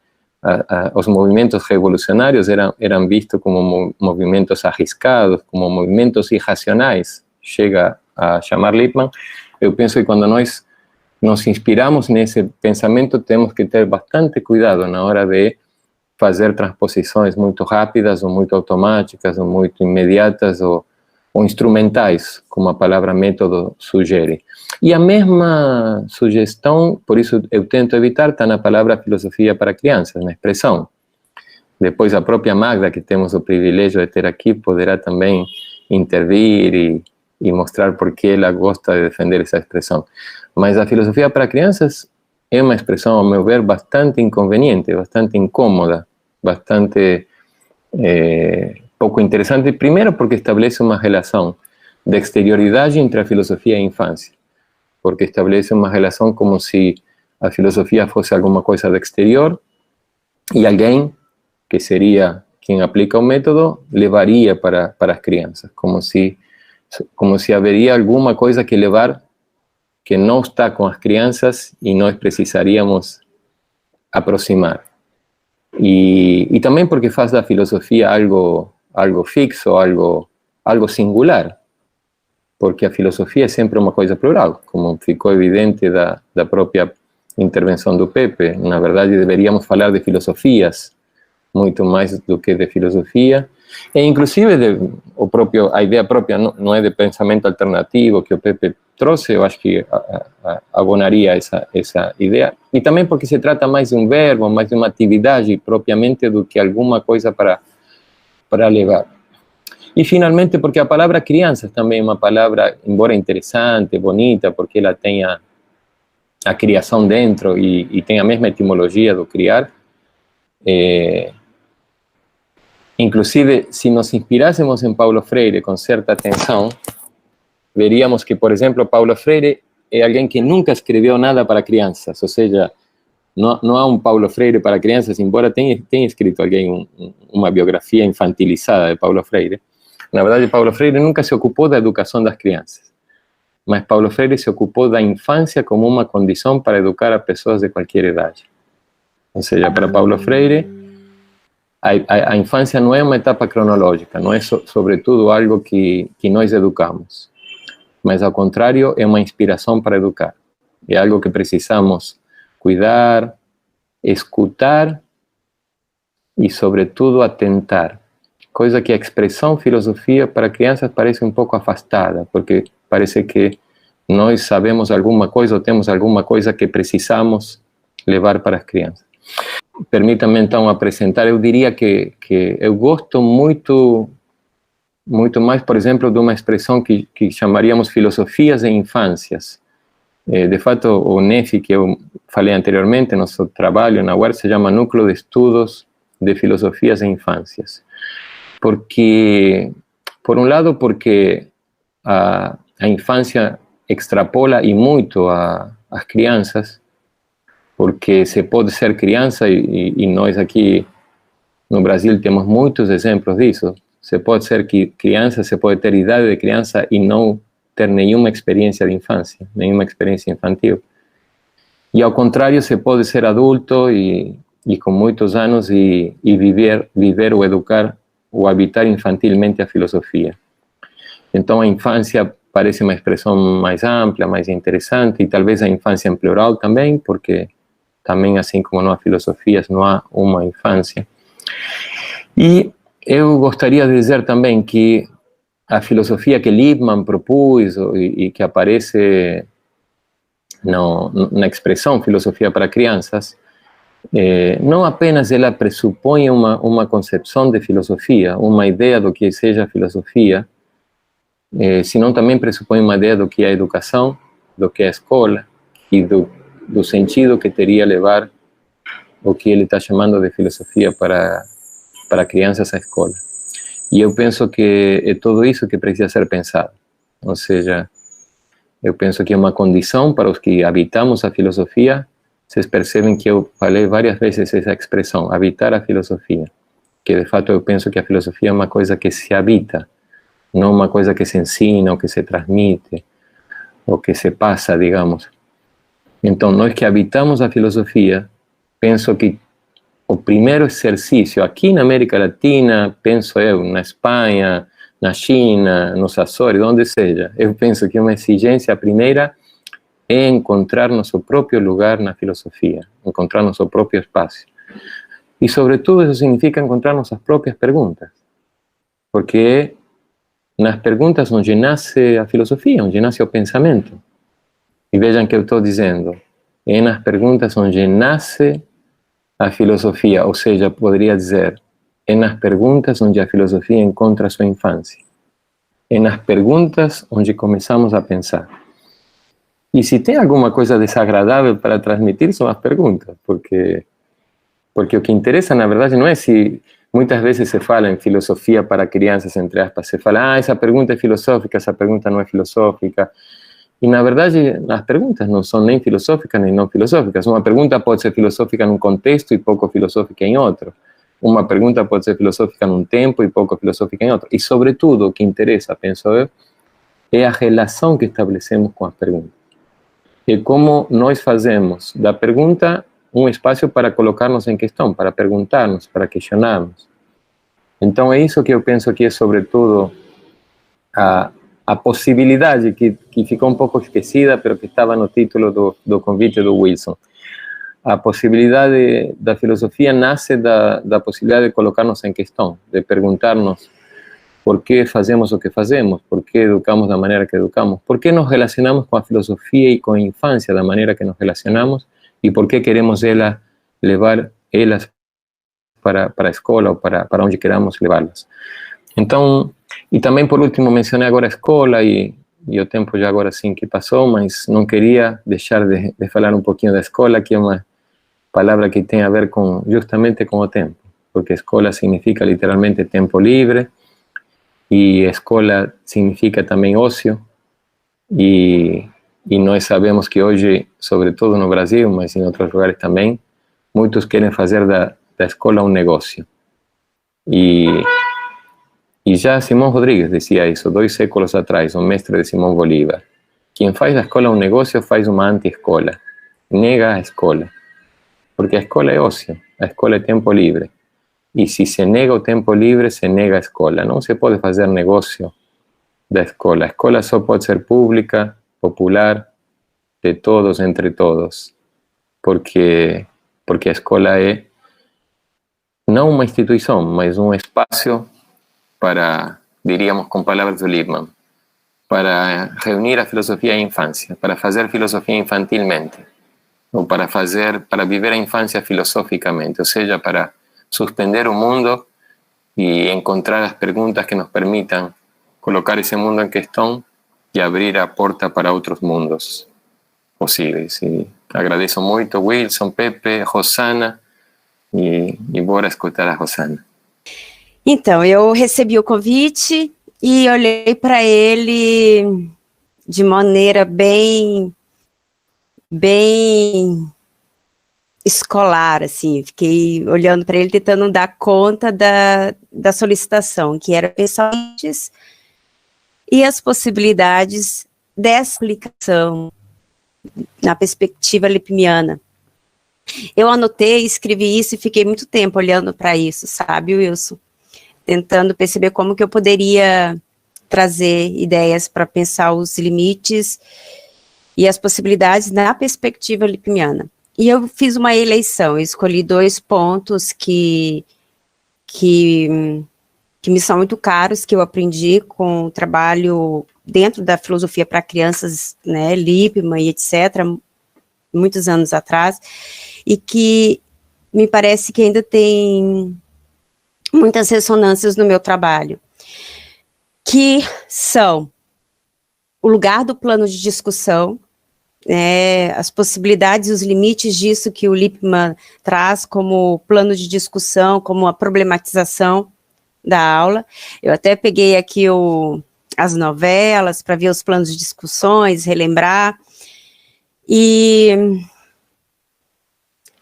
os movimentos revolucionários eram vistos como movimentos arriscados, como movimentos irracionais, chega a chamar Lippmann. Eu penso que quando nós nos inspiramos nesse pensamento, temos que ter bastante cuidado na hora de fazer transposições muito rápidas, ou muito automáticas, ou muito imediatas, ou instrumentais, como a palavra método sugere. E a mesma sugestão, por isso eu tento evitar, está na palavra filosofia para crianças, na expressão. Depois a própria Magda, que temos o privilégio de ter aqui, poderá também intervir e mostrar por que ela gosta de defender essa expressão. Mas a filosofia para crianças é uma expressão, ao meu ver, bastante inconveniente, bastante incômoda, bastante pouco interessante, primeiro porque estabelece uma relação de exterioridade entre a filosofia e a infância, porque estabelece uma relação como se a filosofia fosse alguma coisa do exterior y alguien que sería quien aplica un método levaría para las crianças, como si habería alguna cosa que levar que no está con las crianças y nos precisaríamos aproximar. Y también porque hace da filosofía algo fixo, algo singular, porque a filosofía é sempre uma coisa plural, como ficou evidente da própria intervenção do Pepe. Na verdade, deveríamos falar de filosofias muito mais do que de filosofia, e inclusive a ideia própria não é de pensamento alternativo que o Pepe trouxe. Eu acho que abonaria essa ideia, e também porque se trata mais de um verbo, mais de uma atividade propriamente do que alguma coisa para levar. E finalmente porque a palavra crianças também é uma palavra, embora interessante, bonita, porque ela tem a criação dentro e tem a mesma etimologia do criar. Inclusive, se nos inspirássemos em Paulo Freire com certa atenção, veríamos que, por exemplo, Paulo Freire é alguém que nunca escreveu nada para crianças, ou seja, não há um Paulo Freire para crianças, embora tenha escrito alguém uma biografia infantilizada de Paulo Freire. Na verdade, Paulo Freire nunca se ocupou da educação das crianças, mas Paulo Freire se ocupou da infância como uma condição para educar a pessoas de qualquer idade. Ou seja, para Paulo Freire, a infância não é uma etapa cronológica, não é sobretudo algo que nós educamos, mas ao contrário é uma inspiração para educar. É algo que precisamos cuidar, escutar e sobretudo atentar, coisa que a expressão filosofia para crianças parece um pouco afastada, porque parece que nós sabemos alguma coisa ou temos alguma coisa que precisamos levar para as crianças. Permita-me então apresentar. Eu diria que eu gosto muito mais, por exemplo, de uma expressão que chamaríamos filosofias em infâncias. De fato, o NEF, que eu falei anteriormente, nosso trabalho na UERJ se chama Núcleo de Estudos de Filosofias em Infâncias. Porque, por um lado, porque a infância extrapola e muito as crianças, porque se pode ser criança, e nós aqui no Brasil temos muitos exemplos disso. Se pode ser criança, se pode ter idade de criança e não ter nenhuma experiência de infância, nenhuma experiência infantil. E ao contrário, se pode ser adulto e com muitos anos e viver ou educar ou habitar infantilmente a filosofia. Então a infância parece uma expressão mais ampla, mais interessante, e talvez a infância em plural também, porque também, assim como não há filosofias, não há uma infância. E eu gostaria de dizer também que a filosofia que Lippmann propôs e que aparece na expressão filosofia para crianças, não apenas ela pressupõe uma concepção de filosofia, uma ideia do que seja filosofia, senão também pressupõe uma ideia do que é a educação, do que é a escola e do sentido que teria levar o que ele está chamando de filosofia para crianças à escola. E eu penso que é tudo isso que precisa ser pensado. Ou seja, eu penso que é uma condição para os que habitamos a filosofia. Vocês percebem que eu falei várias vezes essa expressão, habitar a filosofia, que de fato eu penso que a filosofia é uma coisa que se habita, não uma coisa que se ensina ou que se transmite ou que se passa, digamos. Então, nós que habitamos a filosofia, penso que o primeiro exercício, aqui na América Latina, penso eu, na Espanha, na China, nos Açores, onde seja, eu penso que uma exigência primeira é encontrar nosso próprio lugar na filosofia, encontrar nosso próprio espaço. E, sobretudo, isso significa encontrar nossas próprias perguntas, porque nas perguntas onde nasce a filosofia, onde nasce o pensamento. E vejam que eu estou dizendo, é nas perguntas onde nasce a filosofia, ou seja, poderia dizer, é nas perguntas onde a filosofia encontra sua infância. É nas perguntas onde começamos a pensar. E se tem alguma coisa desagradável para transmitir, são as perguntas, porque o que interessa, na verdade, não é se... Muitas vezes se fala em filosofia para crianças, entre aspas, se fala, essa pergunta é filosófica, essa pergunta não é filosófica. E, na verdade, as perguntas não são nem filosóficas nem não filosóficas. Uma pergunta pode ser filosófica num contexto e pouco filosófica em outro. Uma pergunta pode ser filosófica num tempo e pouco filosófica em outro. E, sobretudo, o que interessa, penso eu, é a relação que estabelecemos com as perguntas. E como nós fazemos da pergunta um espaço para colocar-nos em questão, para perguntarmos, para questionarmos. Então, é isso que eu penso que é, sobretudo, a possibilidade que ficou um pouco esquecida, mas que estava no título do convite do Wilson. A possibilidade da filosofia nasce da possibilidade de colocar-nos em questão, de perguntar-nos por que fazemos o que fazemos, por que educamos da maneira que educamos, por que nos relacionamos com a filosofia e com a infância da maneira que nos relacionamos e por que queremos levar elas para a escola ou para onde queramos levá-las. Então, e também, por último, mencionei agora a escola e o tempo já agora sim que passou, mas não queria deixar de falar um pouquinho da escola, que é uma palavra que tem a ver justamente com o tempo, porque escola significa literalmente tempo livre, e escola significa também ócio, e nós sabemos que hoje, sobretudo no Brasil, mas em outros lugares também, muitos querem fazer da escola um negócio. E já Simão Rodrigues dizia isso 2 séculos atrás, um mestre de Simão Bolívar. Quem faz da escola um negócio faz uma anti-escola, nega a escola, porque a escola é ócio, a escola é tempo livre. E se se nega o tempo livre, se nega a escola. Não se pode fazer negócio da escola. A escola só pode ser pública, popular, de todos, entre todos, porque a escola é não uma instituição, mas um espaço para, diríamos com palavras do Lippmann, para reunir a filosofia e a infância, para fazer filosofia infantilmente, ou para viver a infância filosoficamente, ou seja, para suspender o mundo e encontrar as perguntas que nos permitam colocar esse mundo em questão e abrir a porta para outros mundos possíveis. E agradeço muito Wilson, Pepe, Rosana, e bora escutar a Rosana. Então, eu recebi o convite e olhei para ele de maneira bem escolar, assim, fiquei olhando para ele, tentando dar conta da solicitação, que era pensar e as possibilidades dessa aplicação na perspectiva lippmanniana. Eu anotei, escrevi isso e fiquei muito tempo olhando para isso, sabe, Wilson? Tentando perceber como que eu poderia trazer ideias para pensar os limites e as possibilidades na perspectiva lippmanniana. E eu fiz uma eleição, eu escolhi 2 pontos que me são muito caros, que eu aprendi com o trabalho dentro da filosofia para crianças, né, Lippmann e etc., muitos anos atrás, e que me parece que ainda tem muitas ressonâncias no meu trabalho, que são o lugar do plano de discussão, as possibilidades e os limites disso que o Lippmann traz como plano de discussão, como a problematização da aula. Eu até peguei aqui as novelas para ver os planos de discussões, relembrar, e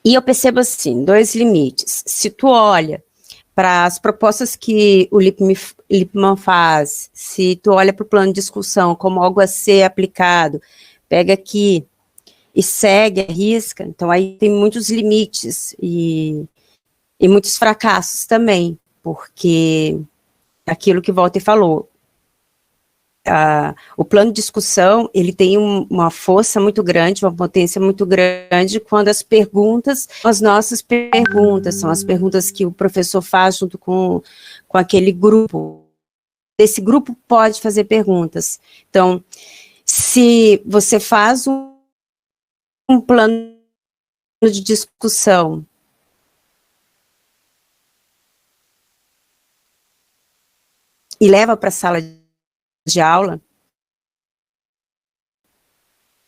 eu percebo assim, 2 limites. Se tu olha para as propostas que o Lippmann faz, se tu olha para o plano de discussão como algo a ser aplicado, pega aqui e segue, arrisca, então aí tem muitos limites e muitos fracassos também, porque aquilo que Walter falou, o plano de discussão, ele tem uma força muito grande, uma potência muito grande, quando as perguntas, as nossas perguntas, são as perguntas que o professor faz junto com aquele grupo. Esse grupo pode fazer perguntas. Então, se você faz um plano de discussão e leva para a sala de aula,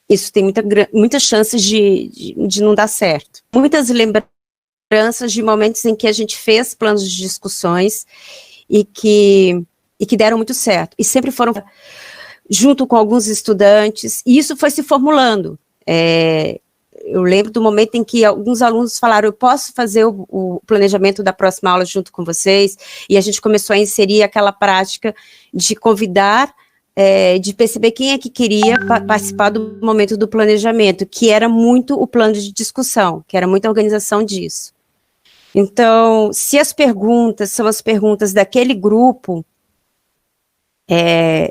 isso tem muitas chances de não dar certo. Muitas lembranças de momentos em que a gente fez planos de discussões e que deram muito certo. E sempre foram junto com alguns estudantes, e isso foi se formulando. Eu lembro do momento em que alguns alunos falaram, eu posso fazer o planejamento da próxima aula junto com vocês, e a gente começou a inserir aquela prática de convidar, de perceber quem é que queria participar do momento do planejamento, que era muito o plano de discussão, que era muita organização disso. Então, se as perguntas são as perguntas daquele grupo,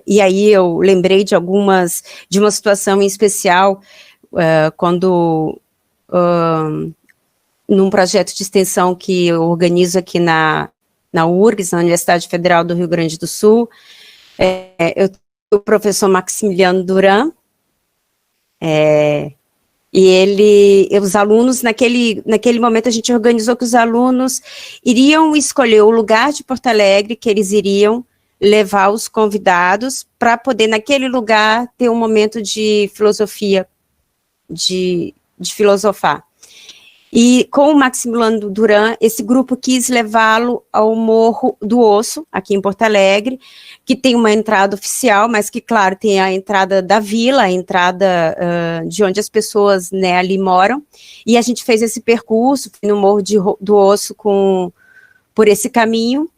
e aí eu lembrei de uma situação em especial, quando, num projeto de extensão que eu organizo aqui na URGS, na Universidade Federal do Rio Grande do Sul, eu tenho o professor Maximiliano Duran, e os alunos, naquele momento a gente organizou que os alunos iriam escolher o lugar de Porto Alegre que eles iriam levar os convidados para poder, naquele lugar, ter um momento de filosofia, de filosofar. E com o Maximiliano Duran, esse grupo quis levá-lo ao Morro do Osso, aqui em Porto Alegre, que tem uma entrada oficial, mas que, claro, tem a entrada da vila, a entrada de onde as pessoas, né, ali moram, e a gente fez esse percurso no Morro do Osso por esse caminho.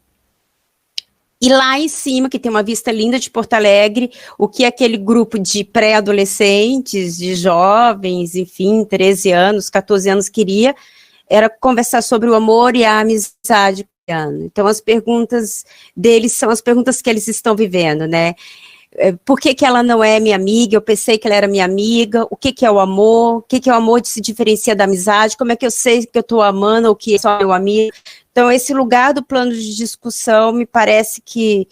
E lá em cima, que tem uma vista linda de Porto Alegre, o que aquele grupo de pré-adolescentes, de jovens, enfim, 13 anos, 14 anos queria, era conversar sobre o amor e a amizade. Então, as perguntas deles são as perguntas que eles estão vivendo, né? Por que ela não é minha amiga? Eu pensei que ela era minha amiga. O que é o amor? O que é o amor que se diferencia da amizade? Como é que eu sei que eu estou amando ou que é só meu amigo? Então, esse lugar do plano de discussão me parece que...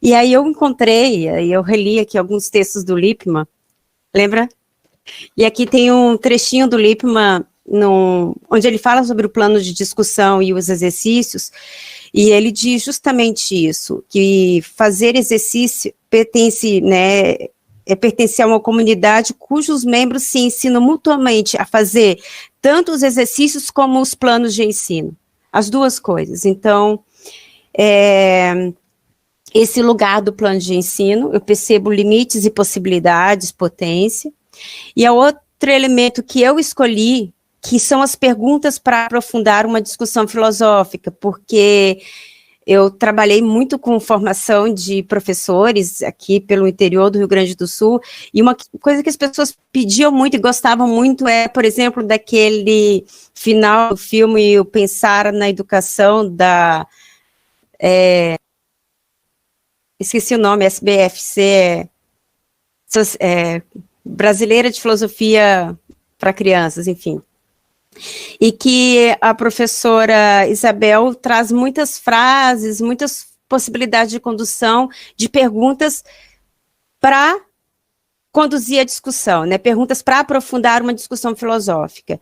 E aí eu encontrei, eu reli aqui alguns textos do Lippmann, lembra? E aqui tem um trechinho do Lippmann, onde ele fala sobre o plano de discussão e os exercícios, e ele diz justamente isso, que fazer exercício pertence, né, pertencer a uma comunidade cujos membros se ensinam mutuamente a fazer tanto os exercícios como os planos de ensino. As duas coisas. Então, esse lugar do plano de ensino, eu percebo limites e possibilidades, potência. E a outro elemento que eu escolhi, que são as perguntas para aprofundar uma discussão filosófica, porque eu trabalhei muito com formação de professores aqui pelo interior do Rio Grande do Sul, e uma coisa que as pessoas pediam muito e gostavam muito por exemplo, daquele final do filme O Pensar na Educação esqueci o nome, SBFC, Brasileira de Filosofia para Crianças, enfim. E que a professora Isabel traz muitas frases, muitas possibilidades de condução, de perguntas para conduzir a discussão, né? Perguntas para aprofundar uma discussão filosófica.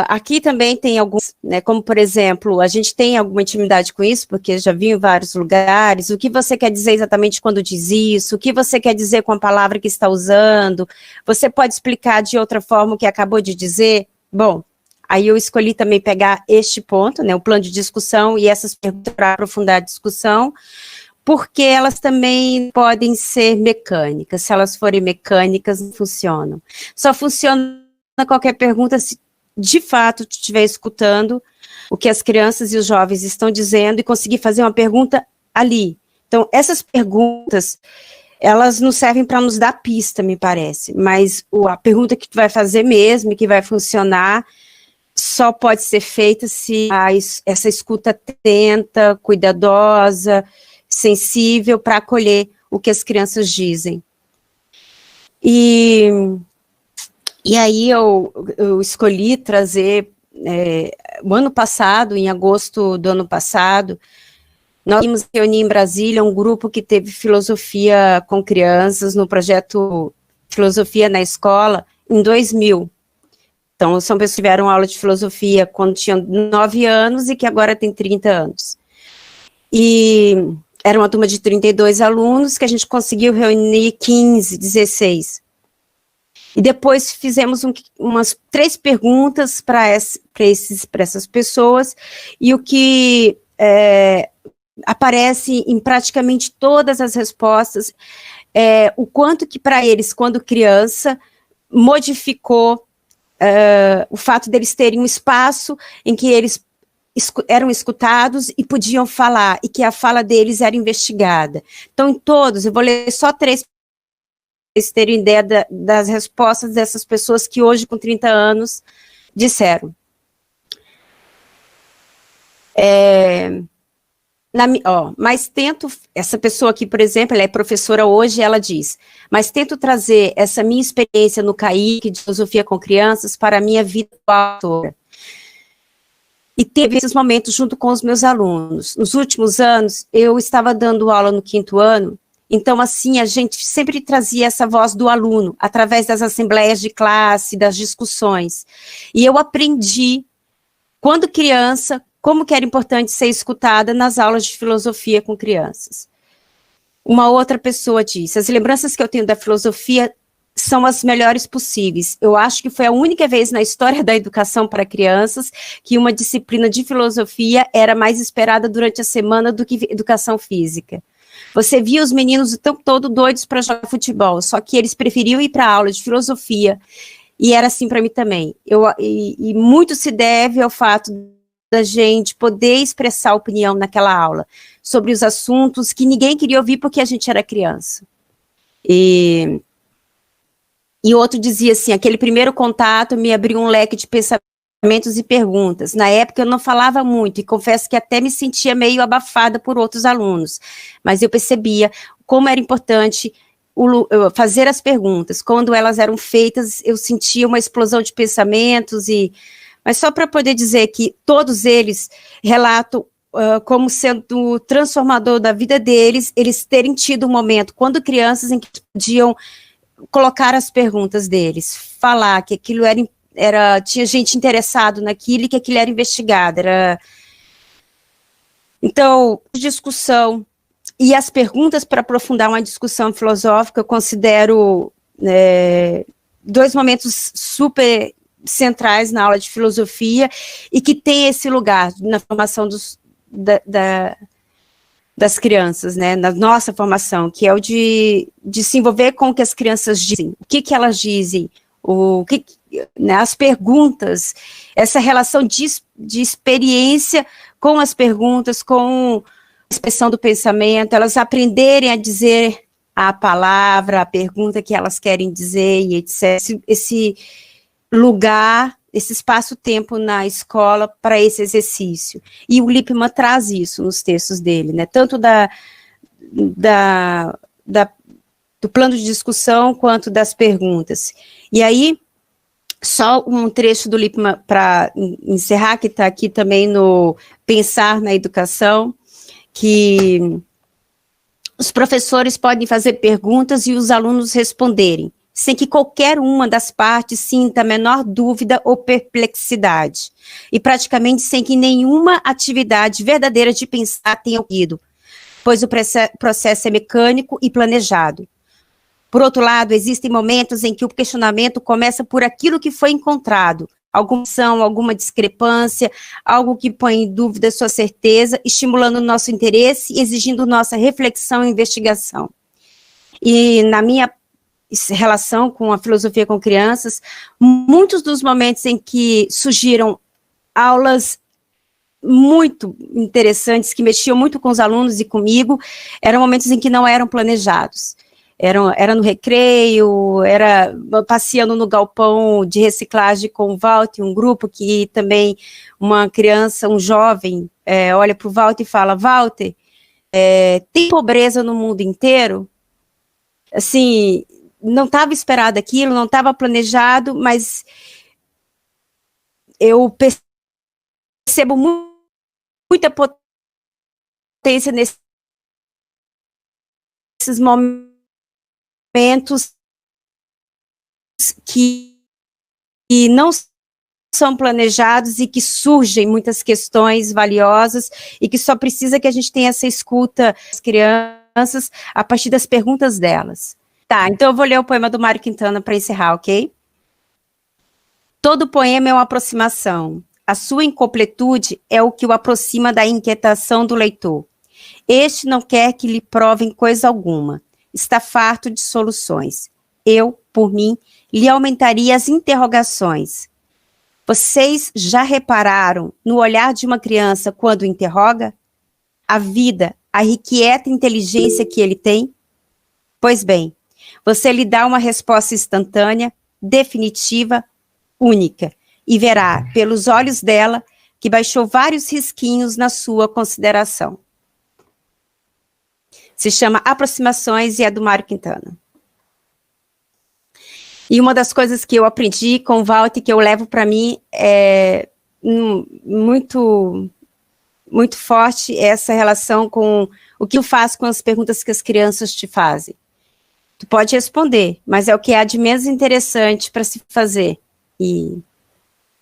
Aqui também tem alguns, né, como por exemplo, a gente tem alguma intimidade com isso, porque já vi em vários lugares, o que você quer dizer exatamente quando diz isso, o que você quer dizer com a palavra que está usando, você pode explicar de outra forma o que acabou de dizer? Bom, aí eu escolhi também pegar este ponto, né, o plano de discussão e essas perguntas para aprofundar a discussão, porque elas também podem ser mecânicas, se elas forem mecânicas, não funcionam. Só funciona qualquer pergunta se de fato estiver escutando o que as crianças e os jovens estão dizendo e conseguir fazer uma pergunta ali. Então, essas perguntas, elas não servem para nos dar pista, me parece, mas a pergunta que tu vai fazer mesmo e que vai funcionar só pode ser feita se essa escuta atenta, cuidadosa, sensível para acolher o que as crianças dizem. E aí eu escolhi trazer, o ano passado, em agosto do ano passado, nós íamos reunir em Brasília um grupo que teve filosofia com crianças no projeto Filosofia na Escola em 2000. Então, são pessoas que tiveram aula de filosofia quando tinham 9 anos e que agora tem 30 anos. E era uma turma de 32 alunos que a gente conseguiu reunir 15, 16. E depois fizemos umas 3 perguntas para essas pessoas, e o que aparece em praticamente todas as respostas, o quanto que para eles, quando criança, modificou o fato deles terem um espaço em que eles eram escutados e podiam falar, e que a fala deles era investigada. Então, em todos, eu vou ler só 3 para vocês terem ideia das respostas dessas pessoas que hoje, com 30 anos, disseram. Mas tento, essa pessoa aqui, por exemplo, ela é professora hoje, ela diz, mas tento trazer essa minha experiência no CAIC de filosofia com crianças para a minha vida autora. E teve esses momentos junto com os meus alunos. Nos últimos anos, eu estava dando aula no 5º ano, então, assim, a gente sempre trazia essa voz do aluno, através das assembleias de classe, das discussões. E eu aprendi, quando criança, como que era importante ser escutada nas aulas de filosofia com crianças. Uma outra pessoa disse, as lembranças que eu tenho da filosofia são as melhores possíveis. Eu acho que foi a única vez na história da educação para crianças que uma disciplina de filosofia era mais esperada durante a semana do que educação física. Você via os meninos o tempo todo doidos para jogar futebol, só que eles preferiam ir para a aula de filosofia, e era assim para mim também. E muito se deve ao fato da gente poder expressar opinião naquela aula, sobre os assuntos que ninguém queria ouvir porque a gente era criança. E outro dizia assim, aquele primeiro contato me abriu um leque de pensamentos e perguntas. Na época eu não falava muito, e confesso que até me sentia meio abafada por outros alunos, mas eu percebia como era importante fazer as perguntas. Quando elas eram feitas, eu sentia uma explosão de pensamentos, mas só para poder dizer que todos eles relatam como sendo transformador da vida deles, eles terem tido um momento, quando crianças, em que podiam colocar as perguntas deles, falar que aquilo tinha gente interessado naquilo e que aquilo era investigado. Então, discussão e as perguntas para aprofundar uma discussão filosófica, eu considero 2 momentos super centrais na aula de filosofia e que tem esse lugar na formação das crianças, né, na nossa formação, que é o de se envolver com o que as crianças dizem, o que elas dizem, né, as perguntas, essa relação de experiência com as perguntas, com a expressão do pensamento, elas aprenderem a dizer a palavra, a pergunta que elas querem dizer, e etc. Esse lugar, esse espaço-tempo na escola para esse exercício. E o Lippmann traz isso nos textos dele, né? Tanto do plano de discussão quanto das perguntas. E aí, só um trecho do Lippmann para encerrar, que está aqui também no Pensar na Educação, que os professores podem fazer perguntas e os alunos responderem, sem que qualquer uma das partes sinta a menor dúvida ou perplexidade, e praticamente sem que nenhuma atividade verdadeira de pensar tenha ocorrido, pois o processo é mecânico e planejado. Por outro lado, existem momentos em que o questionamento começa por aquilo que foi encontrado, alguma discrepância, algo que põe em dúvida sua certeza, estimulando o nosso interesse e exigindo nossa reflexão e investigação. E na minha relação com a filosofia com crianças, muitos dos momentos em que surgiram aulas muito interessantes, que mexiam muito com os alunos e comigo, eram momentos em que não eram planejados. Era no recreio, era passeando no galpão de reciclagem com o Walter, um grupo que também, uma criança, um jovem, olha para o Walter e fala, Walter, tem pobreza no mundo inteiro? Assim, não estava esperado aquilo, não estava planejado, mas eu percebo muita potência nesses momentos que não são planejados e que surgem muitas questões valiosas e que só precisa que a gente tenha essa escuta das crianças a partir das perguntas delas. Tá, então eu vou ler o poema do Mário Quintana para encerrar, ok? Todo poema é uma aproximação. A sua incompletude é o que o aproxima da inquietação do leitor. Este não quer que lhe provem coisa alguma. Está farto de soluções. Eu, por mim, lhe aumentaria as interrogações. Vocês já repararam no olhar de uma criança quando interroga? A vida, a irrequieta inteligência que ele tem? Pois bem, você lhe dá uma resposta instantânea, definitiva, única, e verá, pelos olhos dela, que baixou vários risquinhos na sua consideração. Se chama Aproximações e é do Mário Quintana. E uma das coisas que eu aprendi com o Walter, que eu levo para mim, é muito, muito forte essa relação com o que eu faço com as perguntas que as crianças te fazem. Tu pode responder, mas é o que há de menos interessante para se fazer. E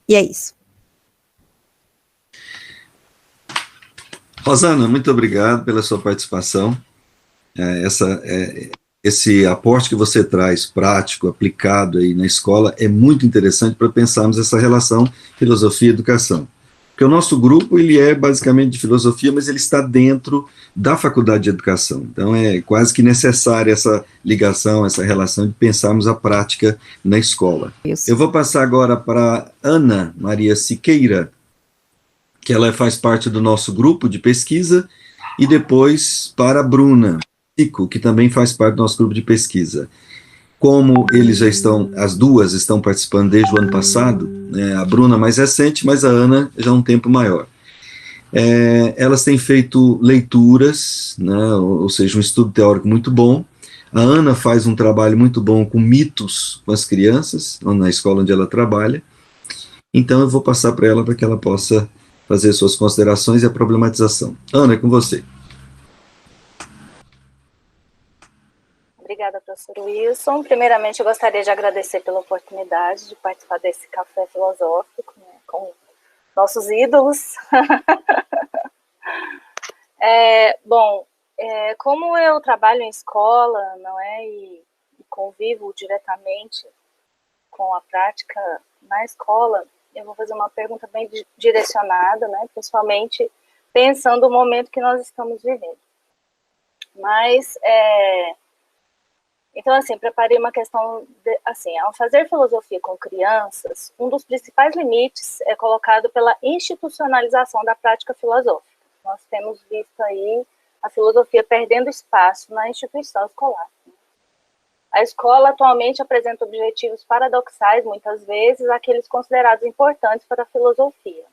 é isso. Rosana, muito obrigado pela sua participação. Esse aporte que você traz, prático, aplicado aí na escola, é muito interessante para pensarmos essa relação filosofia e educação. Porque o nosso grupo, ele é basicamente de filosofia, mas ele está dentro da faculdade de educação. Então, é quase que necessária essa ligação, essa relação de pensarmos a prática na escola. Isso. Eu vou passar agora para Ana Maria Siqueira, que ela faz parte do nosso grupo de pesquisa, e depois para a Bruna Pico, que também faz parte do nosso grupo de pesquisa. Como eles já estão, as duas estão participando desde o ano passado, né, a Bruna mais recente, mas a Ana já há um tempo maior. Elas têm feito leituras, né, ou seja, um estudo teórico muito bom. A Ana faz um trabalho muito bom com mitos com as crianças, na escola onde ela trabalha. Então eu vou passar para ela para que ela possa fazer suas considerações e a problematização. Ana, é com você. Obrigada, professor Wilson. Primeiramente, eu gostaria de agradecer pela oportunidade de participar desse café filosófico, né, com nossos ídolos. Como eu trabalho em escola, não é, e convivo diretamente com a prática na escola, eu vou fazer uma pergunta bem direcionada, né, principalmente pensando no momento que nós estamos vivendo. Mas, então, assim, preparei uma questão, ao fazer filosofia com crianças, um dos principais limites é colocado pela institucionalização da prática filosófica. Nós temos visto aí a filosofia perdendo espaço na instituição escolar. A escola atualmente apresenta objetivos paradoxais, muitas vezes, aqueles considerados importantes para a filosofia.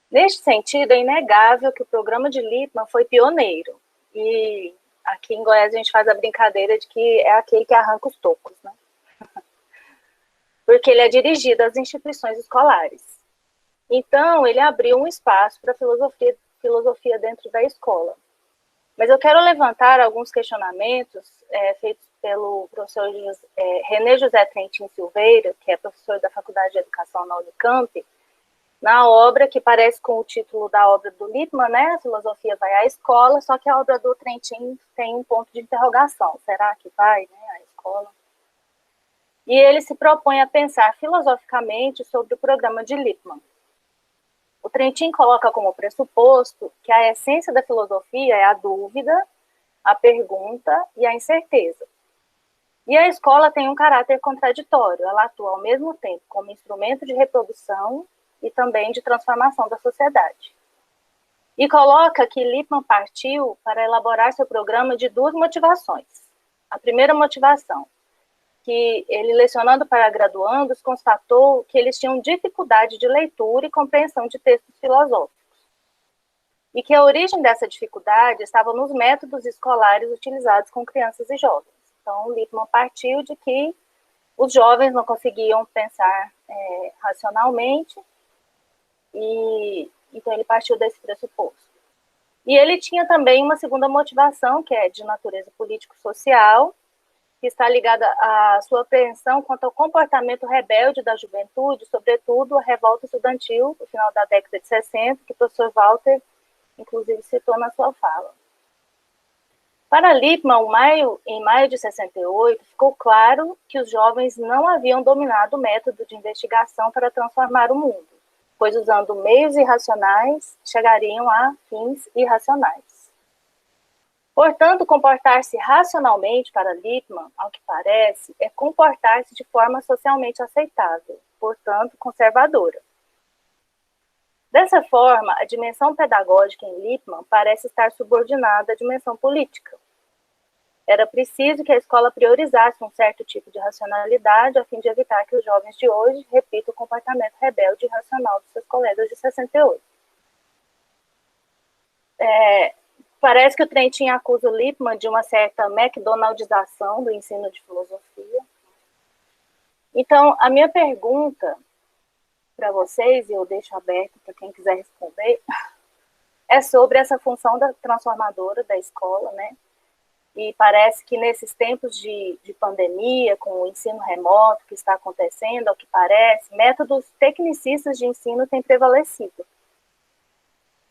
Neste sentido, é inegável que o programa de Lippmann foi pioneiro, e aqui em Goiás a gente faz a brincadeira de que é aquele que arranca os tocos, né? Porque ele é dirigido às instituições escolares. Então, ele abriu um espaço para filosofia dentro da escola. Mas eu quero levantar alguns questionamentos feitos pelo professor René José Trentin Silveira, que é professor da Faculdade de Educação na Unicamp, na obra que parece com o título da obra do Lippmann, né? A filosofia vai à escola, só que a obra do Trentin tem um ponto de interrogação. Será que vai, né, à escola? E ele se propõe a pensar filosoficamente sobre o programa de Lippmann. O Trentin coloca como pressuposto que a essência da filosofia é a dúvida, a pergunta e a incerteza. E a escola tem um caráter contraditório. Ela atua ao mesmo tempo como instrumento de reprodução e também de transformação da sociedade. E coloca que Lippmann partiu para elaborar seu programa de duas motivações. A primeira motivação, que ele, lecionando para graduandos, constatou que eles tinham dificuldade de leitura e compreensão de textos filosóficos. E que a origem dessa dificuldade estava nos métodos escolares utilizados com crianças e jovens. Então, Lippmann partiu de que os jovens não conseguiam pensar racionalmente, e então ele partiu desse pressuposto. E ele tinha também uma segunda motivação, que é de natureza político-social, que está ligada à sua apreensão quanto ao comportamento rebelde da juventude, sobretudo a revolta estudantil no final da década de 60, que o professor Walter, inclusive, citou na sua fala. Para Lippmann, em maio de 68, ficou claro que os jovens não haviam dominado o método de investigação para transformar o mundo, pois usando meios irracionais, chegariam a fins irracionais. Portanto, comportar-se racionalmente para Lippmann, ao que parece, é comportar-se de forma socialmente aceitável, portanto, conservadora. Dessa forma, a dimensão pedagógica em Lippmann parece estar subordinada à dimensão política. Era preciso que a escola priorizasse um certo tipo de racionalidade a fim de evitar que os jovens de hoje repitam o comportamento rebelde e irracional dos seus colegas de 68. Parece que o Trentin acusa o Lippmann de uma certa McDonaldização do ensino de filosofia. Então, a minha pergunta para vocês, e eu deixo aberto para quem quiser responder, é sobre essa função transformadora da escola, né? E parece que nesses tempos de pandemia, com o ensino remoto que está acontecendo, ao que parece, métodos tecnicistas de ensino têm prevalecido,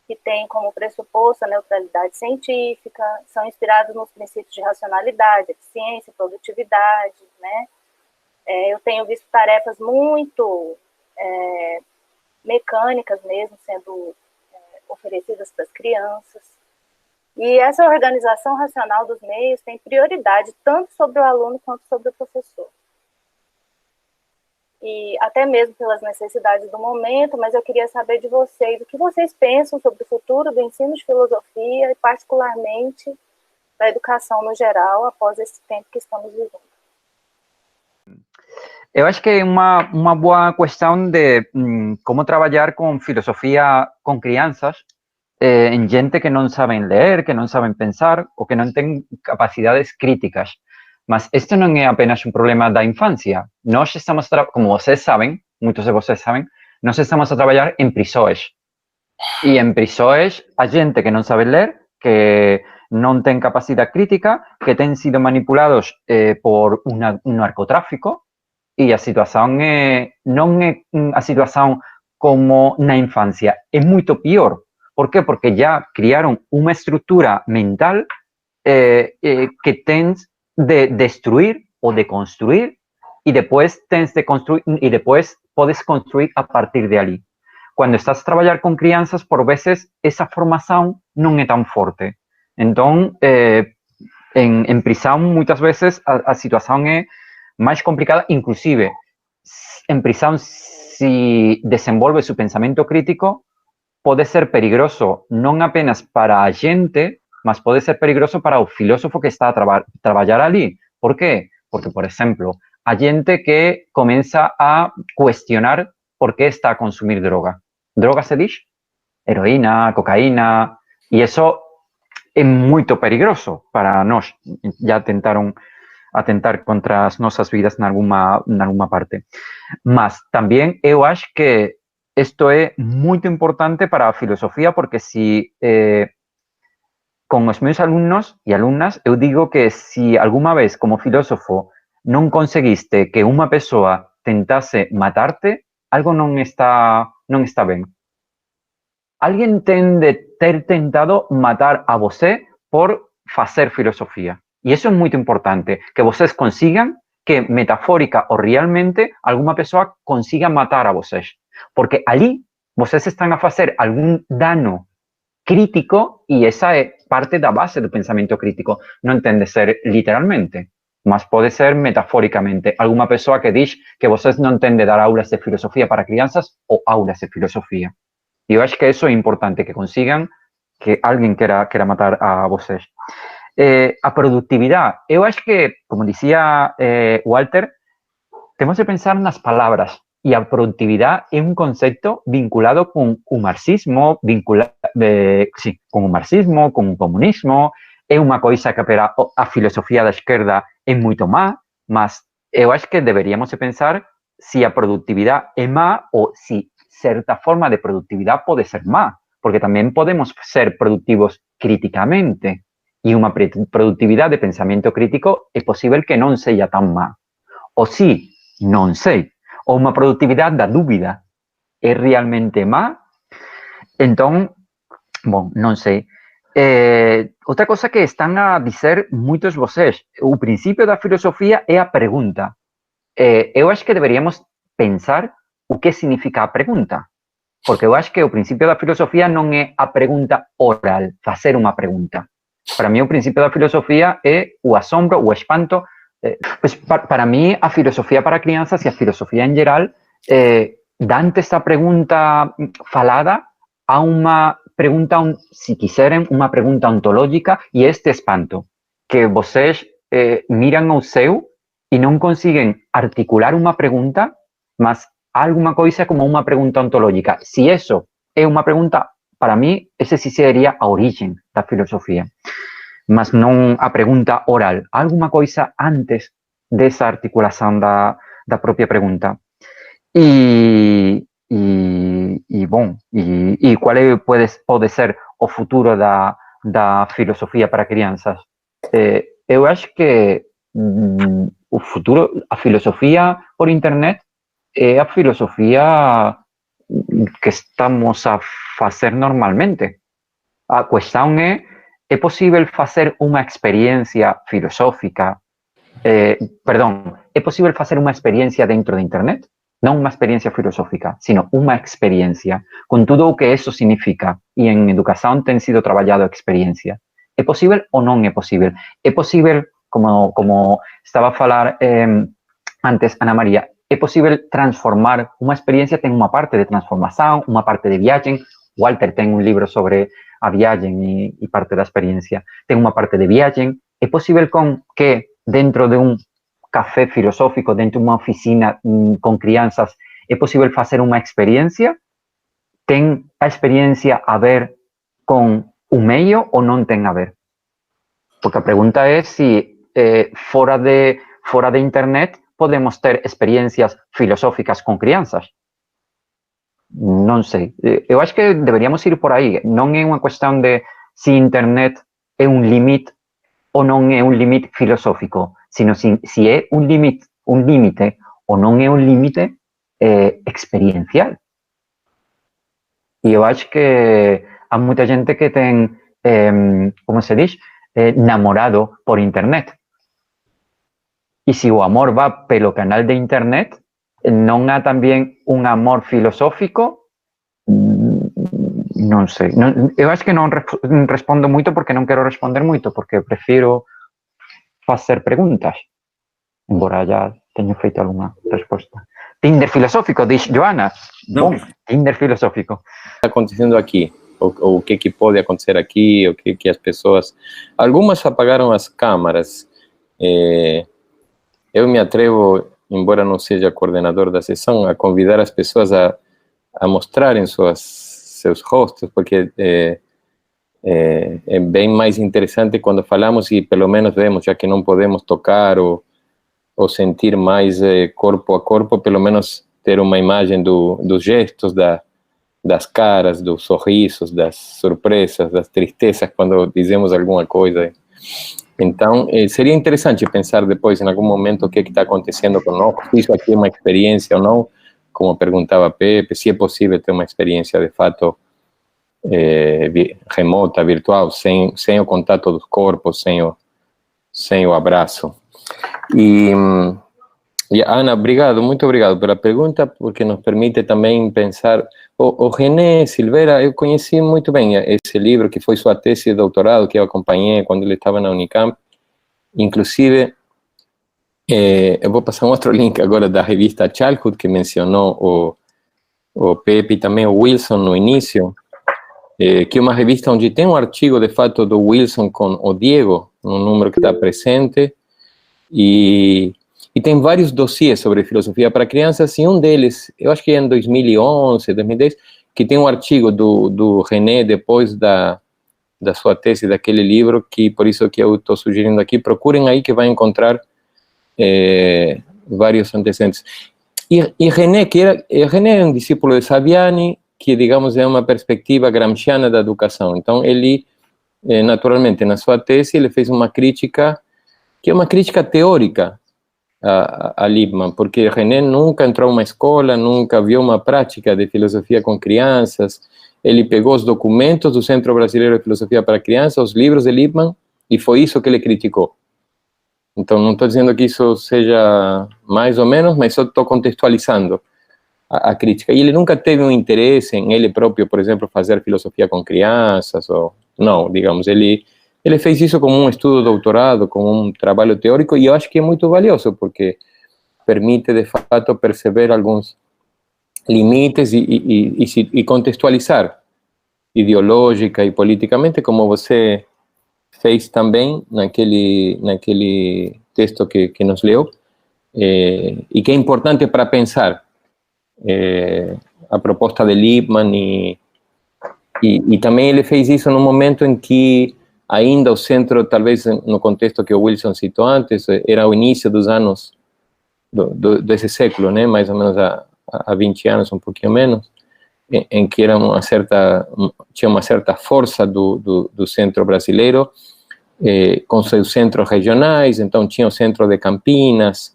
que têm como pressuposto a neutralidade científica, são inspirados nos princípios de racionalidade, eficiência, produtividade, né? Eu tenho visto tarefas muito mecânicas mesmo sendo oferecidas para as crianças. E essa organização racional dos meios tem prioridade tanto sobre o aluno quanto sobre o professor. E até mesmo pelas necessidades do momento, mas eu queria saber de vocês, o que vocês pensam sobre o futuro do ensino de filosofia e particularmente da educação no geral após esse tempo que estamos vivendo. Eu acho que é uma boa questão de como trabalhar com filosofia com crianças, em gente que não sabem ler, que não sabem pensar ou que não têm capacidades críticas. Mas este não é apenas um problema da infância. Nós estamos, como vocês sabem, muitos de vocês sabem, nós estamos a trabalhar em prisões. E em prisões, a gente que não sabe ler, que não tem capacidade crítica, que têm sido manipulados por um narcotráfico, e a situação não é a situação como na infância, é muito pior. Por quê? Porque já criaram uma estrutura mental que tens de destruir ou de construir e depois tens de construir e depois podes construir a partir de ali. Quando estás a trabalhar com crianças, por vezes essa formação não é tão forte. Então, em prisão, muitas vezes a situação é mais complicada, inclusive em prisão, se desenvolve seu pensamento crítico, pode ser peligroso não apenas para a gente, mas pode ser peligroso para o filósofo que está a trabalhar ali. Por quê? Porque, por exemplo, a gente que começa a questionar por que está a consumir droga. Droga se diz? Heroína, cocaína, e isso é muito perigoso para nós. Já tentaram atentar contra as nossas vidas em alguma parte. Mas também eu acho que isto é muito importante para a filosofia, porque se com os meus alunos e alunas, eu digo que se alguma vez, como filósofo, não conseguiste que uma pessoa tentasse matar-te, algo não está bem. Alguém tem de ter tentado matar a você por fazer filosofia. E isso é muito importante, que vocês consigam que, metafórica ou realmente, alguma pessoa consiga matar a vocês. Porque ali, vocês estão a fazer algum dano crítico e essa é parte da base do pensamento crítico. Não tem de ser literalmente, mas pode ser metaforicamente. Alguma pessoa que diz que vocês não têm de dar aulas de filosofia para crianças ou aulas de filosofia. E eu acho que isso é importante, que consigam que alguém queira matar a vocês. A produtividade. Eu acho que, como dizia Walter, temos de pensar nas palavras. E a produtividade é um conceito vinculado com o marxismo, com o marxismo, com o comunismo. É uma coisa que para a filosofia da esquerda é muito má, mas eu acho que deveríamos pensar se a produtividade é má ou se certa forma de produtividade pode ser má, porque também podemos ser produtivos criticamente. E uma produtividade de pensamento crítico é possível que não seja tão má. Ou sim, não sei. Ou uma produtividade da dúvida é realmente má? Então, bom, não sei. Outra coisa que estão a dizer muitos de vocês, o princípio da filosofia é a pergunta. Eu acho que deveríamos pensar o que significa a pergunta. Porque eu acho que o princípio da filosofia não é a pergunta oral, fazer uma pergunta. Para mí, o princípio da filosofia é o assombro, o espanto. Pues para mí, a filosofía para crianças e a filosofía en geral dan esta pregunta falada a uma pergunta, se quiserem, uma pergunta ontológica e este espanto, que vocês miran ao céu e não conseguem articular uma pergunta, mas alguma coisa como uma pergunta ontológica. Se isso é uma pergunta, para mí, ese sí sería a origem da filosofía, mas non a pregunta oral, alguma coisa antes desa articulación da propia pregunta. Bom, qual pode ser o futuro da filosofía para crianças? Eu acho que o futuro, a filosofía por internet é a filosofía que estamos a facer normalmente. A questão é possível facer uma experiência filosófica, é possível facer uma experiência dentro da internet? Não uma experiência filosófica, sino uma experiência, com tudo o que isso significa. E em educação tem sido trabalhado a experiência. É possível ou não é possível? É possível, como estava a falar antes, Ana Maria, é possível transformar uma experiência, tem uma parte de transformação, uma parte de viagem. Walter tem um livro sobre a viagem e parte da experiência. Tem uma parte de viagem. É possível que dentro de um café filosófico, dentro de uma oficina com crianças, é possível fazer uma experiência? Tem a experiência a ver com o meio ou não tem a ver? Porque a pergunta é se fora da internet podemos ter experiências filosóficas com crianças. Não sei. Eu acho que deveríamos ir por aí. Não é uma questão de se internet é um limite ou não é um limite filosófico, sino se é um limite ou não é um limite experiencial. E eu acho que há muita gente que tem, como se diz, namorado por internet. E se o amor vai pelo canal de internet, não há também um amor filosófico? Não sei. Eu acho que não respondo muito porque não quero responder muito, porque eu prefiro fazer perguntas, embora já tenha feito alguma resposta. Tinder filosófico, diz Joana. Não. Bom, Tinder filosófico. Está acontecendo aqui? O que pode acontecer aqui? O que as pessoas... Algumas apagaram as câmaras. Eu me atrevo, embora não seja coordenador da sessão, a convidar as pessoas a mostrarem seus rostos, porque é bem mais interessante quando falamos e pelo menos vemos, já que não podemos tocar ou sentir mais corpo a corpo, pelo menos ter uma imagem dos gestos, das caras, dos sorrisos, das surpresas, das tristezas quando dizemos alguma coisa. Então, seria interessante pensar depois, em algum momento, o que está acontecendo conosco, se isso aqui é uma experiência ou não, como perguntava Pepe, se é possível ter uma experiência de fato remota, virtual, sem o contato dos corpos, sem o abraço. E Ana, muito obrigado pela pergunta, porque nos permite também pensar. O René Silveira, eu conheci muito bem esse livro, que foi sua tese de doutorado, que eu acompanhei quando ele estava na Unicamp. Inclusive, eu vou passar um outro link agora da revista Childhood, que mencionou o Pepe e também o Wilson no início, que é uma revista onde tem um artigo, de fato, do Wilson com o Diego, um número que está presente, e tem vários dossiês sobre filosofia para crianças, e um deles, eu acho que é em 2011, 2010, que tem um artigo do René, depois da sua tese, daquele livro, que por isso que eu estou sugerindo aqui, procurem aí que vai encontrar vários antecedentes. E René, René é um discípulo de Saviani, que, digamos, é uma perspectiva gramsciana da educação. Então, ele, naturalmente, na sua tese, ele fez uma crítica, que é uma crítica teórica a Lippmann, porque René nunca entrou numa escola, nunca viu uma prática de filosofia com crianças. Ele pegou os documentos do Centro Brasileiro de Filosofia para Crianças, os livros de Lippmann, e foi isso que ele criticou. Então, não estou dizendo que isso seja mais ou menos, mas só estou contextualizando a crítica. E ele nunca teve um interesse em ele próprio, por exemplo, fazer filosofia com crianças, ou não, digamos, ele ele fez isso como um estudo doutorado, como um trabalho teórico, e eu acho que é muito valioso, porque permite, de fato, perceber alguns limites e contextualizar ideológica e politicamente, como você fez também naquele texto que nos leu, e que é importante para pensar a proposta de Lippmann, e também ele fez isso num momento em que ainda o centro, talvez no contexto que o Wilson citou antes, era o início dos anos desse século, né, mais ou menos há 20 anos, um pouquinho menos, em que era tinha uma certa força do centro brasileiro, com seus centros regionais. Então tinha o centro de Campinas,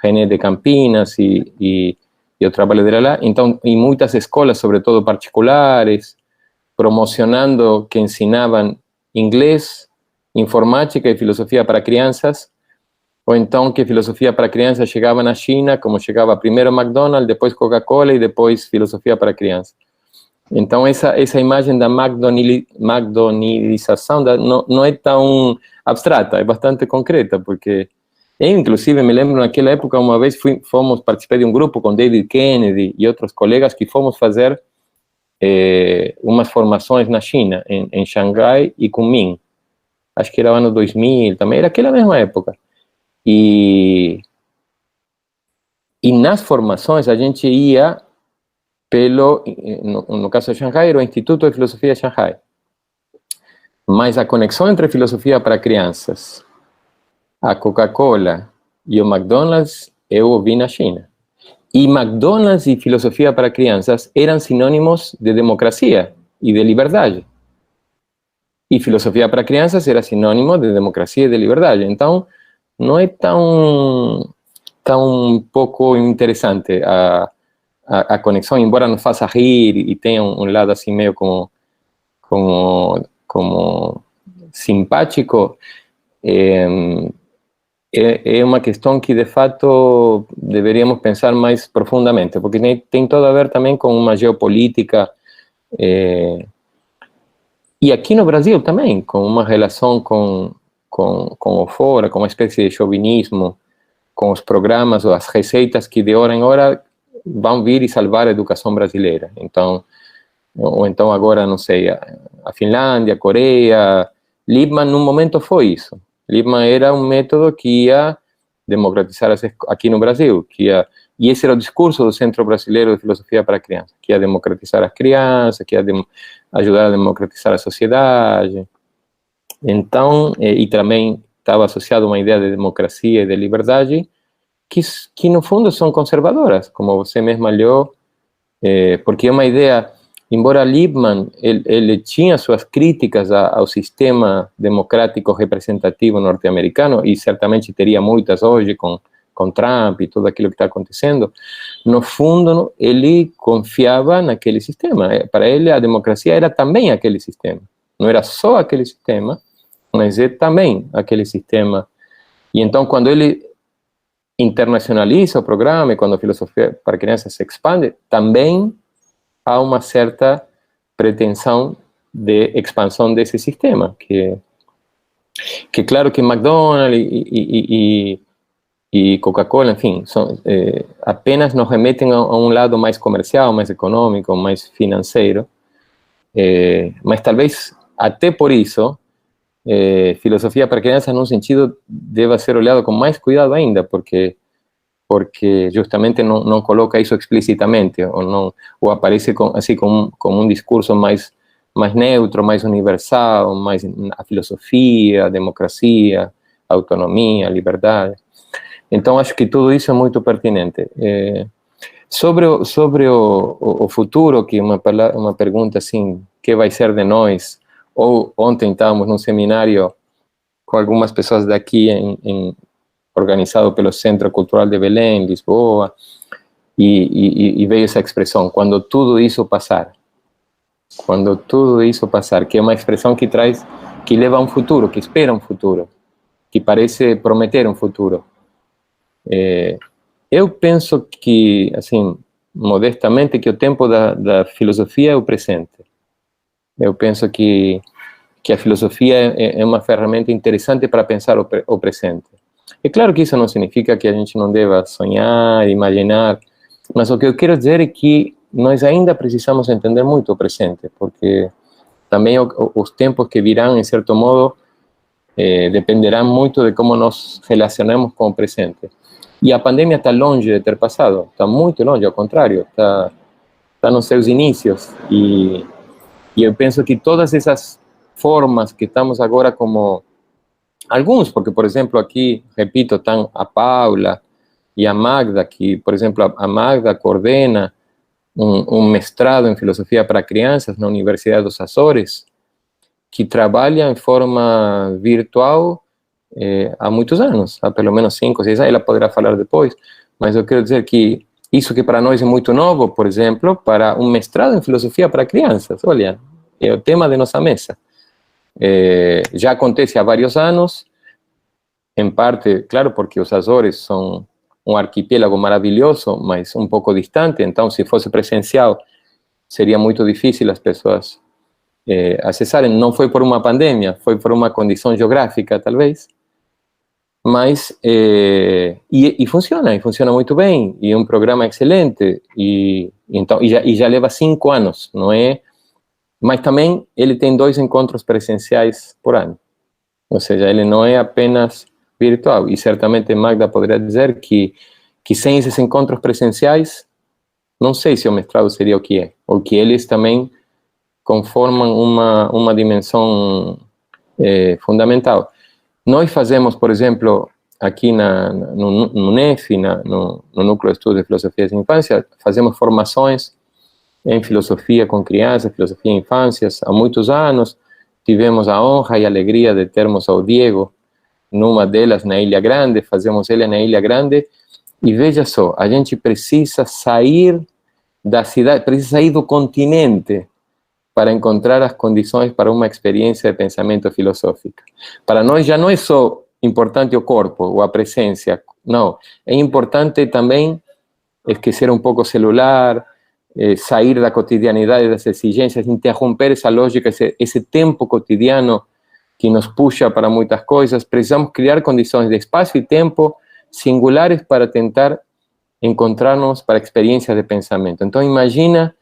René de Campinas, e o trabalho dele lá. Então, em muitas escolas, sobretudo particulares, promocionando que ensinavam inglês, informática e filosofia para crianças, ou então que filosofia para crianças chegava na China, como chegava primeiro McDonald's, depois Coca-Cola e depois filosofia para crianças. Então, essa imagem da McDonaldização não é tão abstrata, é bastante concreta, porque eu, inclusive, me lembro naquela época, uma vez participei de um grupo com David Kennedy e outros colegas que fomos fazer umas formações na China, em Xangai e Kunming. Acho que era o ano 2000 também, era aquela mesma época. E nas formações a gente ia no caso de Xangai, era o Instituto de Filosofia de Xangai. Mas a conexão entre filosofia para crianças, a Coca-Cola e o McDonald's, eu ouvi na China. E McDonald's e filosofia para crianças eram sinônimos de democracia e de liberdade. E filosofia para crianças era sinônimo de democracia e de liberdade. Então, não é tão pouco interessante a conexão, embora nos faça rir e tenha um lado assim meio como simpático, é uma questão que, de fato, deveríamos pensar mais profundamente, porque tem todo a ver também com uma geopolítica, e aqui no Brasil também, com uma relação com o fora, com uma espécie de chauvinismo, com os programas ou as receitas que de hora em hora vão vir e salvar a educação brasileira. Então, ou então agora, não sei, a Finlândia, a Coreia. Lippmann, num momento, foi isso. Lippmann era um método que ia democratizar aqui no Brasil, e esse era o discurso do Centro Brasileiro de Filosofia para Crianças, que ia democratizar as crianças, que ia ajudar a democratizar a sociedade. Então, e também estava associado a uma ideia de democracia e de liberdade, que no fundo são conservadoras, como você mesma leu, porque é uma ideia, embora Lippmann ele tinha suas críticas ao sistema democrático representativo norte-americano, e certamente teria muitas hoje com Trump e tudo aquilo que está acontecendo, no fundo ele confiava naquele sistema. Para ele a democracia era também aquele sistema, não era só aquele sistema, mas é também aquele sistema. E então, quando ele internacionaliza o programa, e quando a filosofia para crianças se expande, também há uma certa pretensão de expansão desse sistema, que claro que McDonald's e Coca-Cola, enfim, apenas nos remetem a um lado mais comercial, mais econômico, mais financeiro, mas talvez até por isso filosofia para crianças, num sentido, deva ser olhado com mais cuidado ainda, porque justamente não coloca isso explicitamente, ou aparece assim como um discurso mais neutro, mais universal, mais a filosofia, a democracia, a autonomia, a liberdade. Então, acho que tudo isso é muito pertinente. Sobre o futuro, que é uma pergunta assim, que vai ser de nós? Ou ontem estávamos num seminário com algumas pessoas daqui, organizado pelo Centro Cultural de Belém, Lisboa, e veio essa expressão, quando tudo isso passar. Quando tudo isso passar, que é uma expressão que leva a um futuro, que espera um futuro, que parece prometer um futuro. Eu penso que, assim, modestamente, que o tempo da filosofia é o presente. Eu penso que que a filosofia é uma ferramenta interessante para pensar o presente. É claro que isso não significa que a gente não deva sonhar, imaginar, mas o que eu quero dizer é que nós ainda precisamos entender muito o presente, porque também os tempos que virão, em certo modo, dependerão muito de como nos relacionamos com o presente. E a pandemia está longe de ter passado, está muito longe, ao contrário, está nos seus inícios. E eu penso que todas essas formas que estamos agora como alguns, porque, por exemplo, aqui, repito, estão a Paula e a Magda, que, por exemplo, a Magda coordena um mestrado em filosofia para crianças na Universidade dos Açores, que trabalha em forma virtual há muitos anos, há pelo menos 5, 6 anos, ela poderá falar depois, mas eu quero dizer que isso que para nós é muito novo, por exemplo, para um mestrado em filosofia para crianças, olha, é o tema de nossa mesa. Já acontece há vários anos, em parte, claro, porque os Açores são um arquipélago maravilhoso, mas um pouco distante, então se fosse presencial, seria muito difícil as pessoas acessarem. Não foi por uma pandemia, foi por uma condição geográfica, talvez, mas e funciona muito bem, e é um programa excelente, e já leva 5 anos, não é? Mas também ele tem 2 encontros presenciais por ano, ou seja, ele não é apenas virtual, e certamente Magda poderia dizer que sem esses encontros presenciais, não sei se o mestrado seria o que é, ou que eles também conformam uma dimensão fundamental. Nós fazemos, por exemplo, aqui no NEF, no Núcleo de Estudos de Filosofia de Infância, fazemos formações em filosofia com crianças, filosofia em infâncias, há muitos anos. Tivemos a honra e a alegria de termos ao Diego numa delas na Ilha Grande, fazemos ele na Ilha Grande, e veja só, a gente precisa sair da cidade, precisa sair do continente para encontrar as condições para uma experiência de pensamento filosófico. Para nós já não é só importante o corpo ou a presença, não, é importante também esquecer um pouco o celular, sair da cotidianidade, das exigências, interromper essa lógica, esse tempo cotidiano que nos puxa para muitas coisas. Precisamos criar condições de espaço e tempo singulares para tentar encontrar-nos para experiências de pensamento. Então, imagina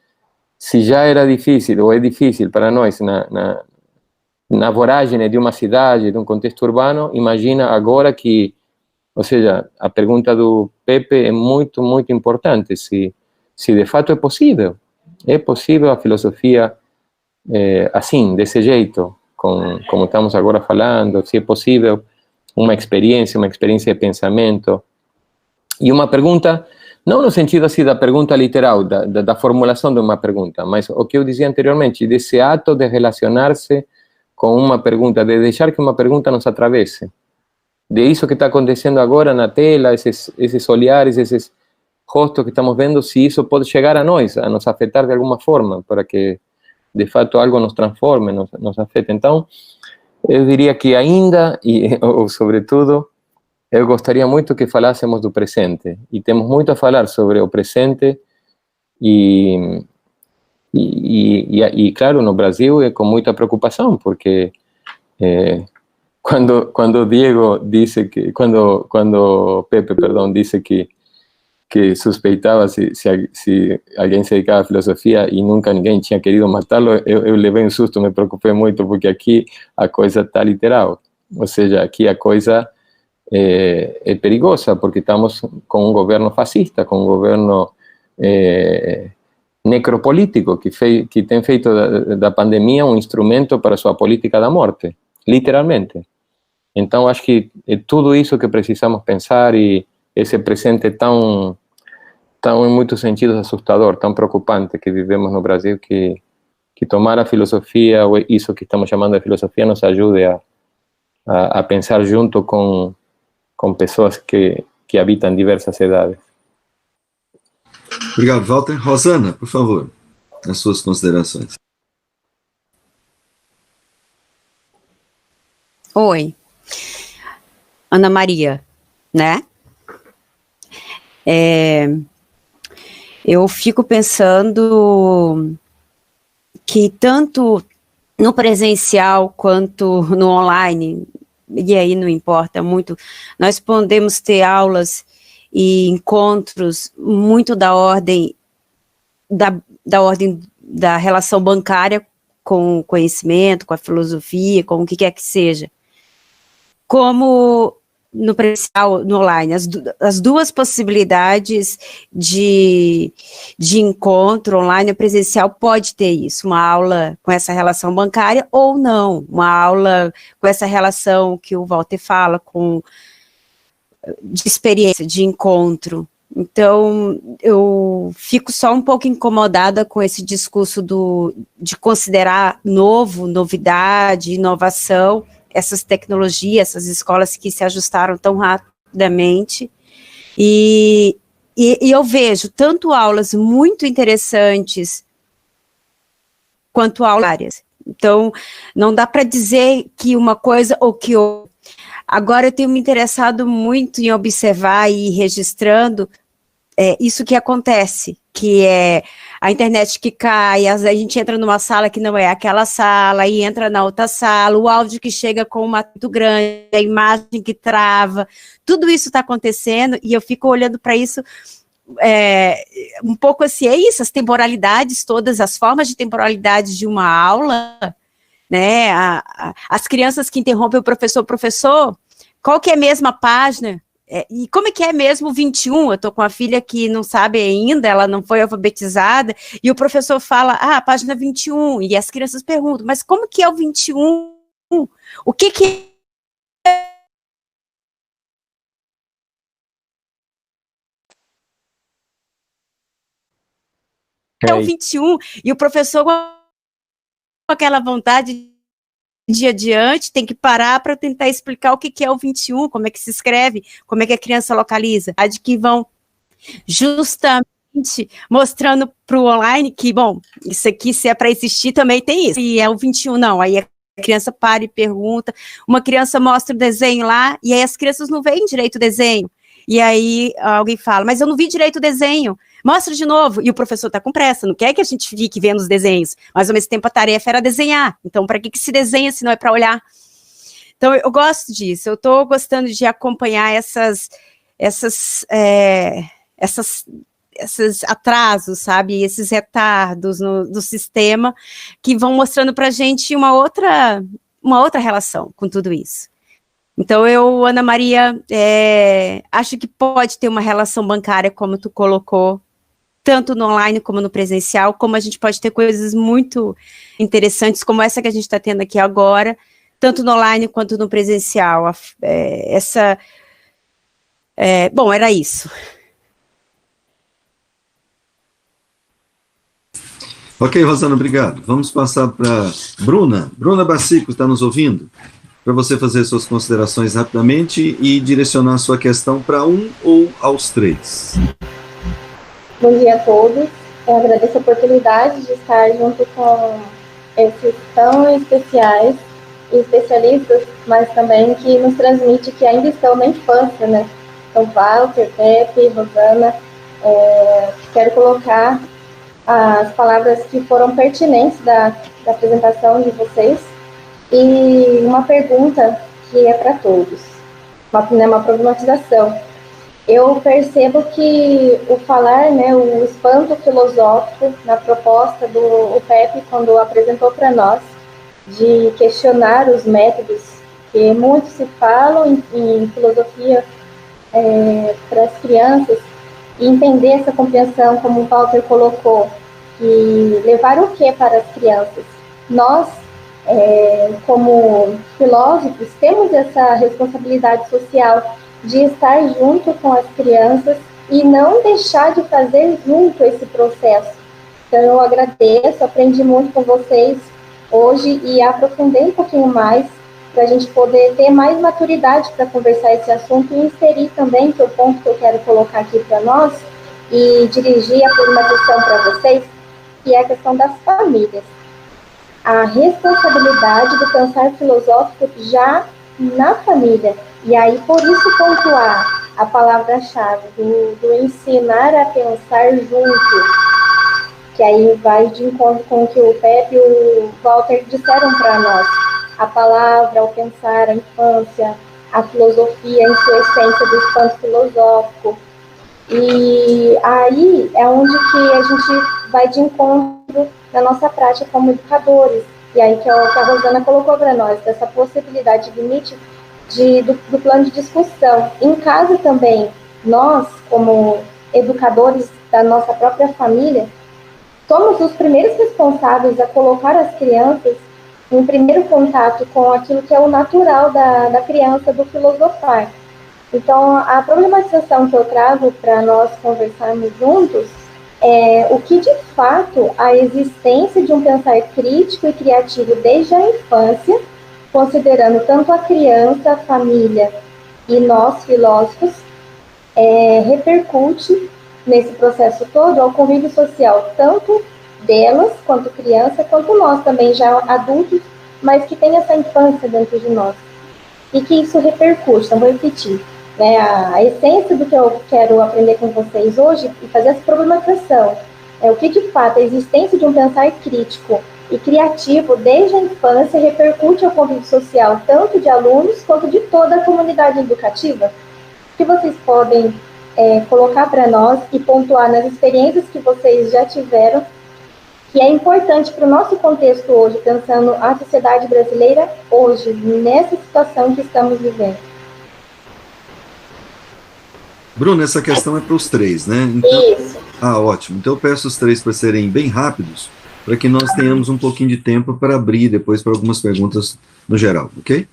se já era difícil, ou é difícil para nós, na voragem de uma cidade, de um contexto urbano, imagina agora que, ou seja, a pergunta do Pepe é muito, muito importante, se de fato é possível a filosofia assim, desse jeito, como estamos agora falando, se é possível uma experiência de pensamento. E uma pergunta, não no sentido assim da pergunta literal, da formulação de uma pergunta, mas o que eu dizia anteriormente, desse ato de relacionar-se com uma pergunta, de deixar que uma pergunta nos atravesse. De isso que está acontecendo agora na tela, esses olhares, esses rostos que estamos vendo, se isso pode chegar a nos afetar de alguma forma, para que de fato algo nos transforme, nos afete. Então, eu diria que ainda, ou sobretudo, eu gostaria muito que falássemos do presente, e temos muito a falar sobre o presente, e claro, no Brasil é com muita preocupação, porque quando Diego disse que, quando Pepe, perdão, disse que suspeitava se alguém se dedicava à filosofia e nunca ninguém tinha querido matá-lo, eu levei um susto, me preocupei muito, porque aqui a coisa está literal, ou seja, aqui a coisa é perigosa, porque estamos com um governo fascista, com um governo necropolítico, que tem feito da pandemia um instrumento para sua política da morte, literalmente. Então, acho que é tudo isso que precisamos pensar, e esse presente tão em muitos sentidos assustador, tão preocupante que vivemos no Brasil, que tomar a filosofia, ou isso que estamos chamando de filosofia, nos ajude a pensar junto com pessoas que habitam diversas idades. Obrigado, Walter. Rosana, por favor, as suas considerações. Oi. Ana Maria, né? Eu fico pensando que tanto no presencial quanto no online, e aí não importa muito, nós podemos ter aulas e encontros muito da ordem da relação bancária com o conhecimento, com a filosofia, com o que quer que seja. Como no presencial, no online, as duas possibilidades de encontro online e presencial pode ter isso, uma aula com essa relação bancária ou não, uma aula com essa relação que o Walter fala, de experiência, de encontro. Então, eu fico só um pouco incomodada com esse discurso de considerar novidade, inovação, essas tecnologias, essas escolas que se ajustaram tão rapidamente, e eu vejo tanto aulas muito interessantes, quanto aulas. Então, não dá para dizer que uma coisa ou que outra. Agora, eu tenho me interessado muito em observar e ir registrando isso que acontece, que é a internet que cai, a gente entra numa sala que não é aquela sala, e entra na outra sala, o áudio que chega com uma muito grande, a imagem que trava, tudo isso está acontecendo, e eu fico olhando para isso um pouco assim, é isso, as temporalidades todas, as formas de temporalidade de uma aula, né, as crianças que interrompem o professor, qual que é a mesma página? E como é que é mesmo o 21? Eu estou com a filha que não sabe ainda, ela não foi alfabetizada, e o professor fala, página 21, e as crianças perguntam, mas como que é o 21? O que é o 21? E o professor, com aquela vontade de adiante, tem que parar para tentar explicar o que é o 21, como é que se escreve, como é que a criança localiza, de que vão justamente mostrando para o online que, bom, isso aqui, se é para existir, também tem isso, e é o 21, não, aí a criança para e pergunta, uma criança mostra o desenho lá, e aí as crianças não veem direito o desenho, e aí alguém fala, mas eu não vi direito o desenho, mostra de novo, e o professor está com pressa, não quer que a gente fique vendo os desenhos, mas ao mesmo tempo a tarefa era desenhar, então para que se desenha se não é para olhar? Então eu gosto disso, eu estou gostando de acompanhar esses atrasos, sabe, esses retardos do sistema, que vão mostrando para a gente uma outra relação com tudo isso. Então, Ana Maria, acho que pode ter uma relação bancária, como tu colocou, tanto no online como no presencial, como a gente pode ter coisas muito interessantes, como essa que a gente está tendo aqui agora, tanto no online quanto no presencial. Bom, era isso. Ok, Rosana, obrigado. Vamos passar para Bruna. Bruna Bacico, está nos ouvindo? Para você fazer suas considerações rapidamente e direcionar a sua questão para um ou aos três. Bom dia a todos. Eu agradeço a oportunidade de estar junto com esses tão especiais e especialistas, mas também que nos transmite que ainda estão na infância, né? Então, Walter, Pepe, Rosana, quero colocar as palavras que foram pertinentes da apresentação de vocês e uma pergunta que é para todos, uma problematização. Eu percebo que o falar, né, o espanto filosófico na proposta do Pepe, quando apresentou para nós, de questionar os métodos, que muito se falam em filosofia para as crianças, e entender essa compreensão, como o Walter colocou, e levar o que para as crianças? Nós, como filósofos, temos essa responsabilidade social de estar junto com as crianças e não deixar de fazer junto esse processo. Então, eu agradeço, aprendi muito com vocês hoje e aprofundei um pouquinho mais para a gente poder ter mais maturidade para conversar esse assunto e inserir também, que é o ponto que eu quero colocar aqui para nós e dirigir a formatação para vocês, que é a questão das famílias. A responsabilidade do pensar filosófico já na família. E aí, por isso, pontuar a palavra-chave do ensinar a pensar junto. que aí vai de encontro com o que o Pepe e o Walter disseram para nós. A palavra, o pensar, a infância, a filosofia em sua essência do espanto filosófico. E aí é onde que a gente vai de encontro na nossa prática como educadores. E aí que a Rosana colocou para nós, dessa possibilidade de limite do plano de discussão. Em casa também, nós, como educadores da nossa própria família, somos os primeiros responsáveis a colocar as crianças em primeiro contato com aquilo que é o natural da criança, do filosofar. Então, a problematização que eu trago para nós conversarmos juntos é o que, de fato, a existência de um pensar crítico e criativo desde a infância, considerando tanto a criança, a família e nós, filósofos, repercute nesse processo todo ao convívio social, tanto delas, quanto criança, quanto nós também, já adultos, mas que tem essa infância dentro de nós. E que isso repercute, então vou repetir, né, a essência do que eu quero aprender com vocês hoje e fazer essa problematização. O que, de fato, a existência de um pensar crítico e criativo desde a infância repercute ao convívio social, tanto de alunos quanto de toda a comunidade educativa? Que vocês podem colocar para nós e pontuar nas experiências que vocês já tiveram, que é importante para o nosso contexto hoje, pensando a sociedade brasileira hoje, nessa situação que estamos vivendo. Bruno, essa questão é para os três, né? Então, isso. Ótimo. Então eu peço os três para serem bem rápidos, para que nós tenhamos um pouquinho de tempo para abrir depois para algumas perguntas no geral, ok?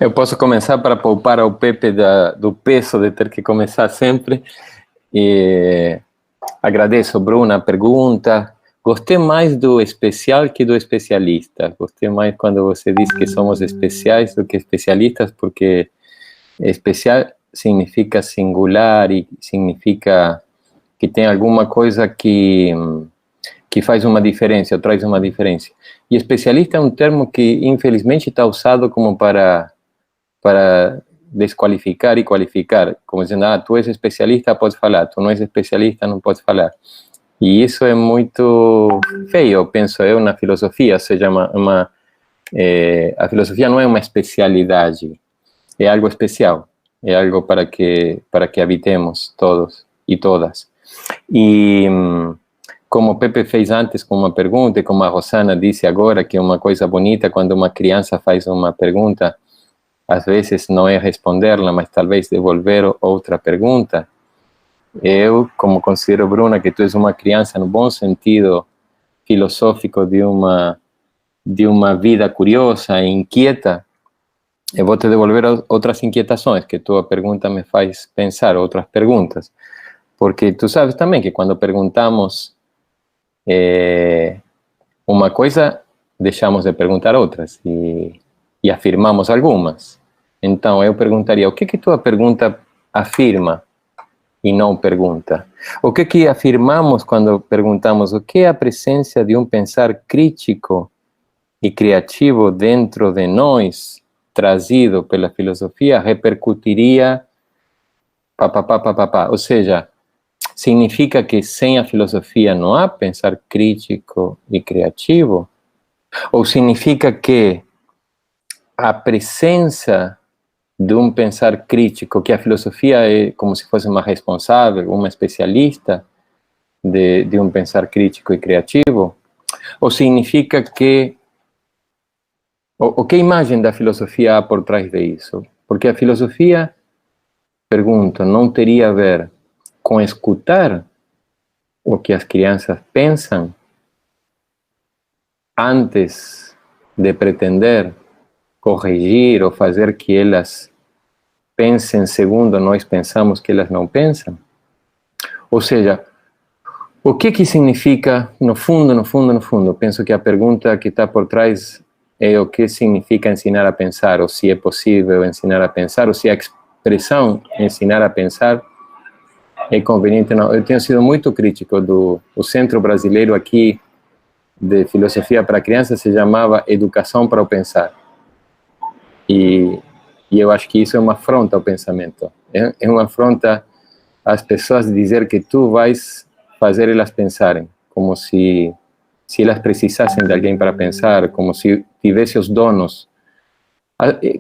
Eu posso começar para poupar ao Pepe do peso de ter que começar sempre. E agradeço, Bruna, a pergunta. Gostei mais do especial que do especialista. Gostei mais quando você diz que somos especiais do que especialistas, porque especial significa singular e significa que tem alguma coisa que faz uma diferença, ou traz uma diferença. E especialista é um termo que, infelizmente, está usado como para desqualificar e qualificar, como dizendo, tu és especialista, podes falar, tu não és especialista, não podes falar. E isso é muito feio, penso eu, na filosofia, ou seja, a filosofia não é uma especialidade, é algo especial, é algo para que habitemos todos e todas. E como o Pepe fez antes com uma pergunta, e como a Rosana disse agora, que é uma coisa bonita quando uma criança faz uma pergunta, às vezes não é responder-la, mas talvez devolver outra pergunta. Eu, como considero, Bruna, que tu és uma criança no bom sentido filosófico de uma vida curiosa e inquieta, eu vou te devolver outras inquietações que tua pergunta me faz pensar, outras perguntas. Porque tu sabes também que quando perguntamos uma coisa, deixamos de perguntar outras e afirmamos algumas. Então, eu perguntaria, o que tua pergunta afirma e não pergunta? O que afirmamos quando perguntamos o que é a presença de um pensar crítico e criativo dentro de nós, trazido pela filosofia, repercutiria ou seja, significa que sem a filosofia não há pensar crítico e criativo? Ou significa que a presença de um pensar crítico, que a filosofia é como se fosse uma responsável, uma especialista de um pensar crítico e criativo? Ou significa que... O que imagem da filosofia há por trás disso? Porque a filosofia, pergunto, não teria a ver com escutar o que as crianças pensam antes de pretender corrigir ou fazer que elas pensem segundo nós pensamos que elas não pensam? Ou seja, o que significa, no fundo, penso que a pergunta que está por trás é o que significa ensinar a pensar, ou se é possível ensinar a pensar, ou se a expressão ensinar a pensar é conveniente. Não, eu tenho sido muito crítico o Centro Brasileiro aqui de Filosofia para Crianças se chamava Educação para o Pensar. E eu acho que isso é uma afronta ao pensamento. É uma afronta às pessoas dizer que tu vais fazer elas pensarem, como se elas precisassem de alguém para pensar, como se tivesse os donos.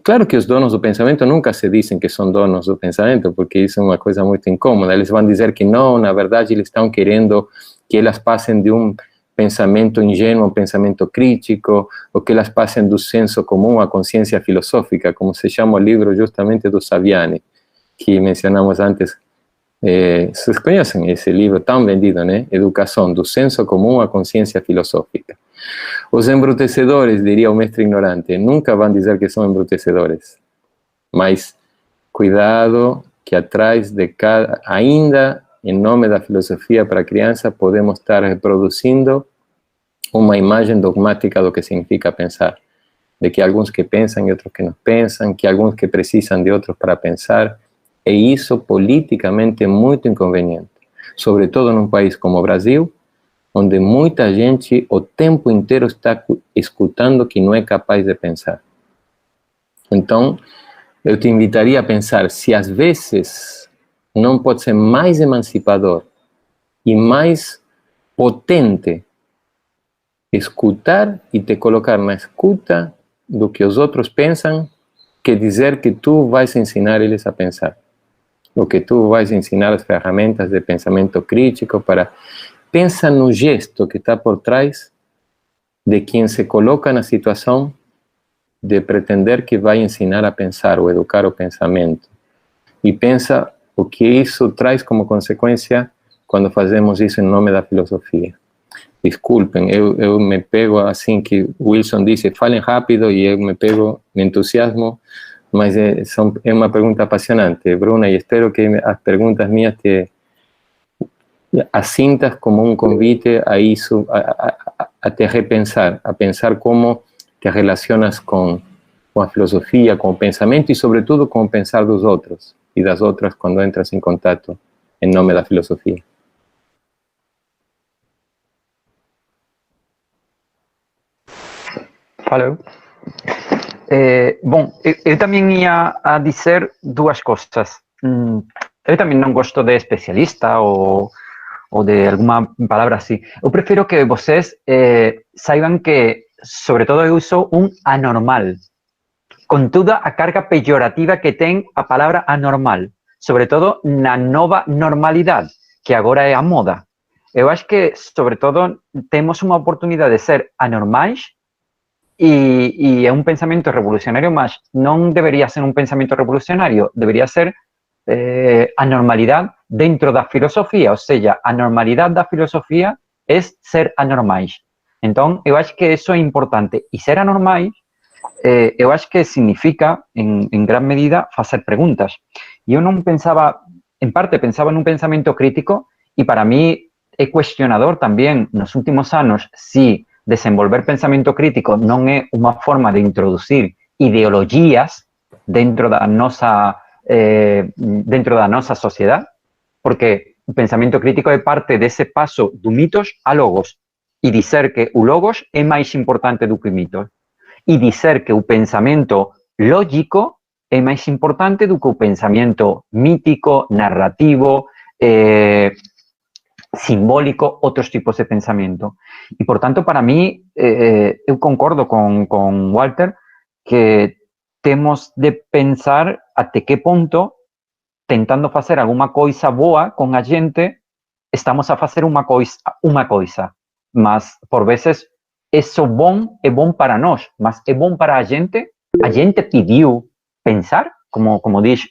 Claro que os donos do pensamento nunca se dizem que são donos do pensamento, porque isso é uma coisa muito incômoda. Eles vão dizer que não, na verdade eles estão querendo que elas passem de um pensamento ingênuo a um pensamento crítico, ou que elas passem do senso comum à consciência filosófica, como se chama o livro justamente do Saviani, que mencionamos antes. Vocês conhecem esse livro tão vendido, né? Educação, do senso comum à consciência filosófica. Os embrutecedores, diria o mestre ignorante, nunca vão dizer que são embrutecedores, mas cuidado que atrás de cada, ainda em nome da filosofia para a criança, podemos estar reproduzindo uma imagem dogmática do que significa pensar, de que alguns que pensam e outros que não pensam, que alguns que precisam de outros para pensar, e isso politicamente é muito inconveniente, sobretudo num país como o Brasil, onde muita gente o tempo inteiro está escutando que não é capaz de pensar. Então, eu te invitaria a pensar se às vezes não pode ser mais emancipador e mais potente escutar e te colocar na escuta do que os outros pensam, que dizer que tu vais ensinar eles a pensar, ou que tu vais ensinar as ferramentas de pensamento crítico para... Pensa no gesto que está por trás de quem se coloca na situação de pretender que vai ensinar a pensar ou educar o pensamento. E pensa o que isso traz como consequência quando fazemos isso em nome da filosofia. Desculpem, eu me pego assim que Wilson disse, falem rápido, e eu me pego, me entusiasmo, mas é uma pergunta apaixonante, Bruna, e espero que as perguntas minhas te assintas como um convite a isso, a te repensar, a pensar como te relacionas com a filosofia, com o pensamento e, sobretudo, com o pensar dos outros e das outras quando entras em contato em nome da filosofia. Valeu. Bom, eu também ia a dizer duas coisas. Eu também não gosto de especialista ou de alguma palavra assim. Eu prefiro que vocês saibam que, sobretudo, eu sou um anormal, com toda a carga pejorativa que tem a palavra anormal, sobretudo na nova normalidade, que agora é a moda. Eu acho que, sobretudo, temos uma oportunidade de ser anormais e é um pensamento revolucionário, mas não deveria ser um pensamento revolucionário, deveria ser a normalidade dentro da filosofia, ou seja, a normalidade da filosofia é ser anormais. Então, eu acho que isso é importante. E ser anormais, eu acho que significa, em grande medida, fazer perguntas. E eu não pensava, em parte, pensava num pensamento crítico, e para mim é questionador também, nos últimos anos, se desenvolver pensamento crítico não é uma forma de introduzir ideologias dentro da nossa sociedade, porque o pensamento crítico é parte desse passo do mitos a logos, e dizer que o logos é mais importante do que o mitos, e dizer que o pensamento lógico é mais importante do que o pensamento mítico, narrativo, simbólico, outros tipos de pensamento. E, portanto, para mim, eu concordo com Walter que temos de pensar até que ponto, tentando fazer alguma coisa boa com a gente, estamos a fazer uma coisa. Mas, por vezes, isso bom é bom para nós, mas é bom para a gente. A gente pediu pensar, como diz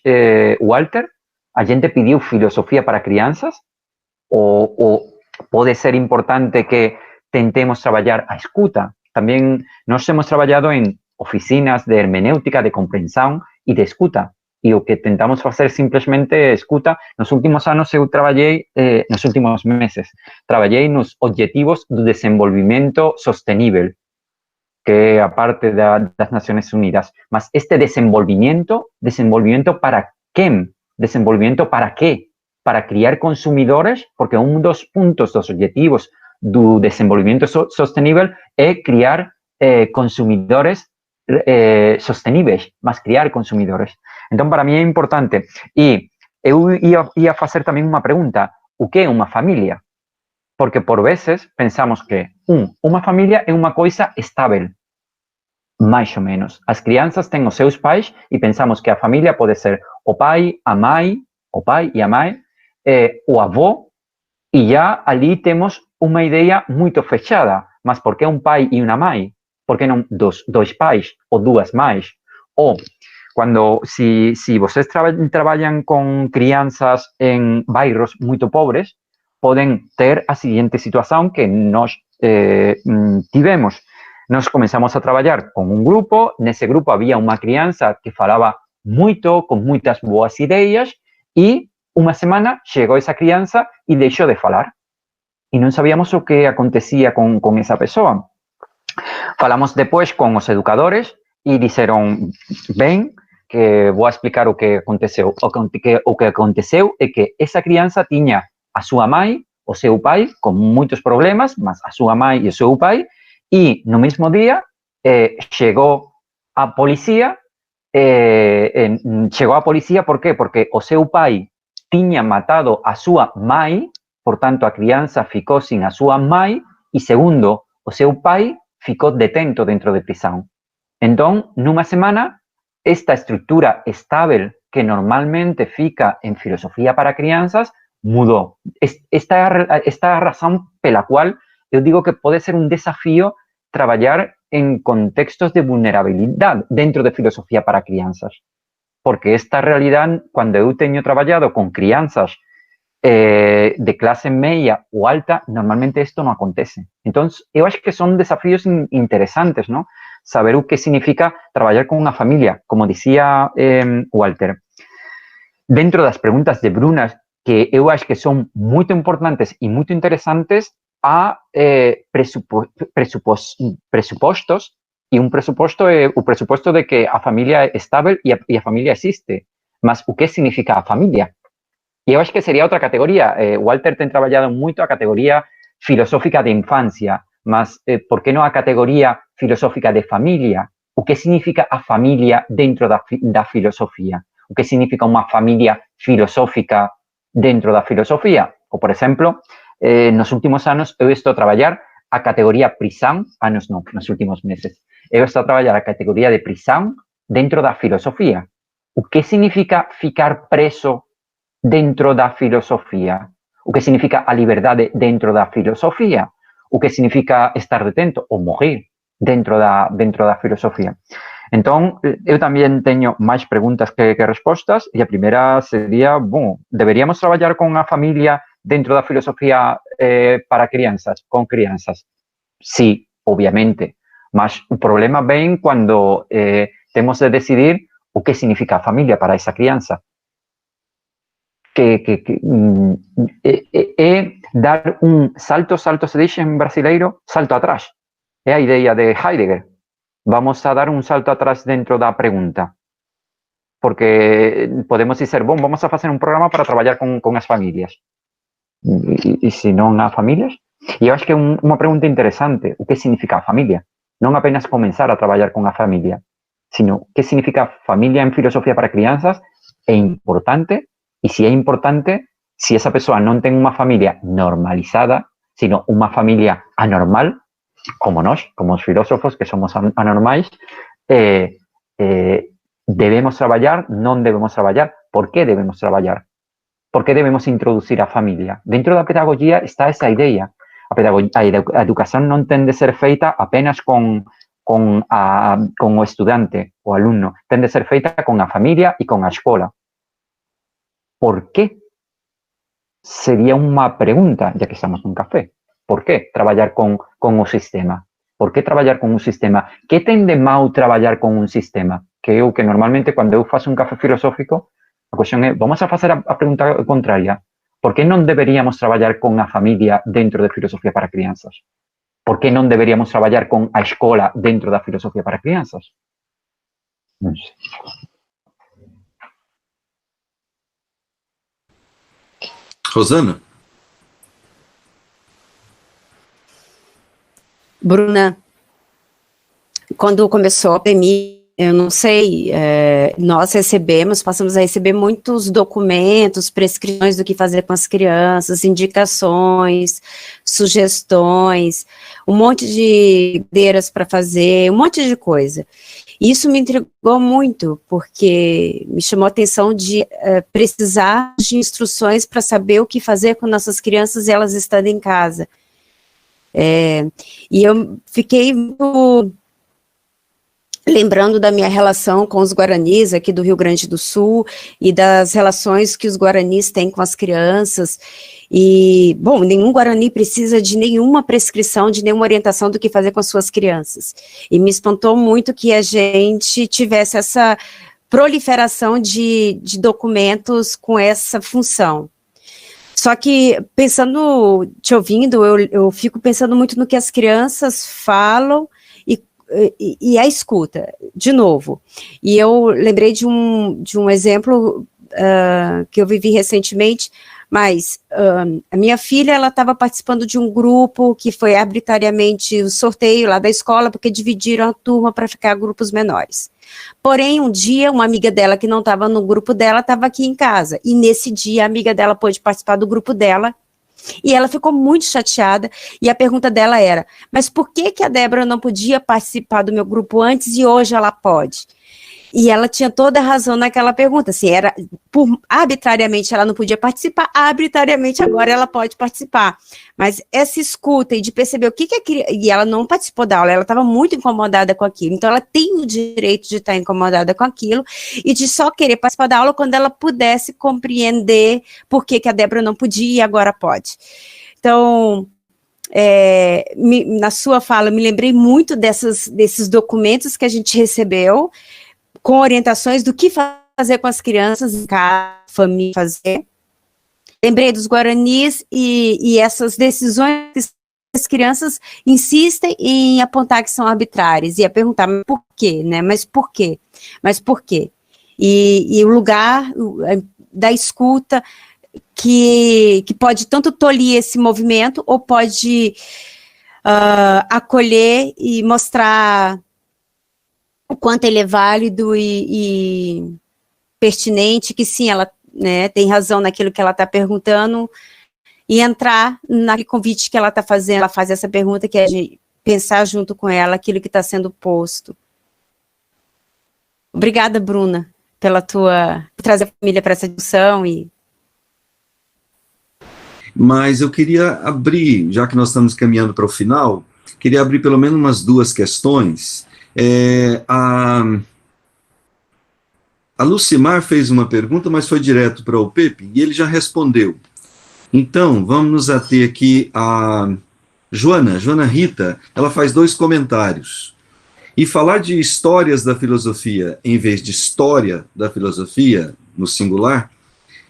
Walter, a gente pediu filosofia para crianças, ou pode ser importante que tentemos trabalhar a escuta. Também nós temos trabalhado em oficinas de hermenêutica, de compreensão e de escuta. E o que tentamos fazer simplesmente é escuta. Nos últimos anos eu trabalhei, nos últimos meses, trabalhei nos objetivos do desenvolvimento sostenível, que é a parte das Nações Unidas. Mas este desenvolvimento para quem? Desenvolvimento para quê? Para criar consumidores, porque um dos pontos dos objetivos do desenvolvimento sostenível é criar consumidores sosteníveis, mas criar consumidores. Então, para mim é importante. E eu ia fazer também uma pergunta. O que é uma família? Porque, por vezes, pensamos que, uma família é uma coisa estável, mais ou menos. As crianças têm os seus pais e pensamos que a família pode ser o pai, a mãe, o pai e a mãe, o avô, e já ali temos uma ideia muito fechada. Mas por que um pai e uma mãe? Por que não dois pais ou duas mães? Ou, se vocês trabalham com crianças em bairros muito pobres, podem ter a seguinte situação que nós tivemos. Nós começamos a trabalhar com um grupo, nesse grupo havia uma criança que falava muito, com muitas boas ideias, e uma semana chegou essa criança e deixou de falar. E não sabíamos o que acontecia com essa pessoa. Falamos depois com os educadores e disseram, bem, que vou explicar o que aconteceu. O que aconteceu é que essa criança tinha a sua mãe, o seu pai, com muitos problemas, mas a sua mãe e o seu pai, e no mesmo dia chegou a polícia. Chegou a polícia por quê? Porque o seu pai tinha matado a sua mãe, portanto a criança ficou sem a sua mãe, e segundo o seu pai, ficou detento dentro de prisão. Então, numa semana, esta estrutura estável que normalmente fica em filosofia para crianças mudou. Esta é a razão pela qual eu digo que pode ser um desafio trabalhar em contextos de vulnerabilidade dentro de filosofia para crianças. Porque esta realidade, quando eu tenho trabalhado com crianças de classe média ou alta, normalmente isto não acontece. Então, eu acho que são desafios interessantes, não? Saber o que significa trabalhar com uma família, como dizia Walter. Dentro das perguntas de Bruna, que eu acho que são muito importantes e muito interessantes, há pressupostos, e um pressuposto é o pressuposto de que a família é estável e a família existe. Mas o que significa a família? E eu acho que seria outra categoria. Walter tem trabalhado muito a categoria filosófica de infância, mas por que não a categoria filosófica de família? O que significa a família dentro da filosofia? O que significa uma família filosófica dentro da filosofia? Ou, por exemplo, nos últimos anos eu estou a trabalhar a categoria prisão, anos não, nos últimos meses, eu estou a trabalhar a categoria de prisão dentro da filosofia. O que significa ficar preso dentro da filosofia? O que significa a liberdade dentro da filosofia? O que significa estar detento ou morrer dentro da filosofia? Então, eu também tenho mais perguntas que respostas, e a primeira seria, bom, deveríamos trabalhar com a família dentro da filosofia para crianças, com crianças? Sim, obviamente, mas o problema vem quando temos de decidir o que significa a família para essa criança. É dar um salto se diz em brasileiro, salto atrás. É a ideia de Heidegger. Vamos a dar um salto atrás dentro da pergunta. Porque podemos dizer, bom, vamos a fazer um programa para trabalhar com as famílias. E se não há famílias? E eu acho que é uma pergunta interessante. O que significa a família? Não apenas começar a trabalhar com a família, sino o que significa família em filosofia para crianças é importante. E se é importante, se essa pessoa não tem uma família normalizada, sino uma família anormal, como nós, como os filósofos que somos anormais, devemos trabalhar, não devemos trabalhar, por que devemos trabalhar? Por que devemos introduzir a família? Dentro da pedagogia está essa ideia. A educação não tem de ser feita apenas com o estudante, o aluno, tem de ser feita com a família e com a escola. ¿Por qué? Sería una pregunta, ya que estamos en un café. ¿Por qué trabajar con un sistema? ¿Por qué trabajar con un sistema? ¿Qué ten de mal trabajar con un sistema? Que normalmente cuando eu faço un café filosófico, a cuestión é, vamos a facer a pregunta contraria. ¿Por qué non deberíamos traballar con a familia dentro de filosofía para crianzas? ¿Por qué non deberíamos traballar con a escola dentro da filosofía para crianzas? Non sei. Rosana? Bruna, quando começou a pandemia, eu não sei, nós passamos a receber muitos documentos, prescrições do que fazer com as crianças, indicações, sugestões, um monte de ideias para fazer, um monte de coisa. Isso me intrigou muito, porque me chamou a atenção de precisar de instruções para saber o que fazer com nossas crianças e elas estando em casa. E eu fiquei muito lembrando da minha relação com os guaranis aqui do Rio Grande do Sul e das relações que os guaranis têm com as crianças. E, bom, nenhum guarani precisa de nenhuma prescrição, de nenhuma orientação do que fazer com as suas crianças. E me espantou muito que a gente tivesse essa proliferação de documentos com essa função. Só que, te ouvindo, eu fico pensando muito no que as crianças falam e a escuta, de novo. E eu lembrei de um exemplo que eu vivi recentemente, mas a minha filha, ela estava participando de um grupo que foi arbitrariamente o sorteio lá da escola, porque dividiram a turma para ficar grupos menores. Porém, um dia, uma amiga dela que não estava no grupo dela, estava aqui em casa, e nesse dia a amiga dela pôde participar do grupo dela, e ela ficou muito chateada, e a pergunta dela era, mas por que a Débora não podia participar do meu grupo antes e hoje ela pode? E ela tinha toda a razão naquela pergunta, assim, arbitrariamente ela não podia participar, arbitrariamente agora ela pode participar. Mas essa escuta e de perceber o que e ela não participou da aula, ela estava muito incomodada com aquilo, então ela tem o direito de estar incomodada com aquilo e de só querer participar da aula quando ela pudesse compreender por que a Débora não podia e agora pode. Então, na sua fala, me lembrei muito desses documentos que a gente recebeu, com orientações do que fazer com as crianças em casa, família fazer. Lembrei dos guaranis e essas decisões que as crianças insistem em apontar que são arbitrárias, e a perguntar, mas por quê, né? Mas por quê? Mas por quê? E o lugar da escuta que pode tanto tolir esse movimento, ou pode acolher e mostrar o quanto ele é válido e pertinente, que sim, ela, né, tem razão naquilo que ela está perguntando, e entrar naquele convite que ela está fazendo. Ela faz essa pergunta, que é de pensar junto com ela aquilo que está sendo posto. Obrigada, Bruna, por trazer a família para essa discussão. Mas eu queria abrir, já que nós estamos caminhando para o final, queria abrir pelo menos umas duas questões. A Lucimar fez uma pergunta, mas foi direto para o Pepe, e ele já respondeu. Então, vamos nos ater aqui a Joana Rita, ela faz 2 comentários. E falar de histórias da filosofia, em vez de história da filosofia, no singular,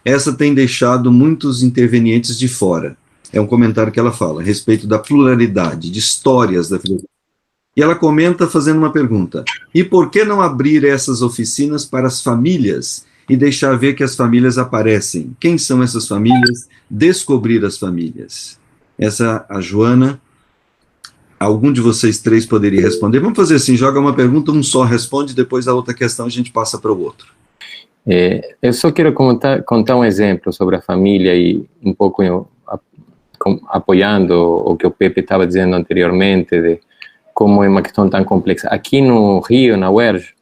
essa tem deixado muitos intervenientes de fora. É um comentário que ela fala, a respeito da pluralidade, de histórias da filosofia. E ela comenta fazendo uma pergunta, e por que não abrir essas oficinas para as famílias e deixar ver que as famílias aparecem? Quem são essas famílias? Descobrir as famílias. Essa, a Joana, algum de vocês 3 poderia responder? Vamos fazer assim, joga uma pergunta, um só responde, depois a outra questão a gente passa para o outro. Eu só quero contar um exemplo sobre a família e um pouco apoiando o que o Pepe estava dizendo anteriormente, de como é uma questão tão complexa. Aqui no Rio, na UERJ,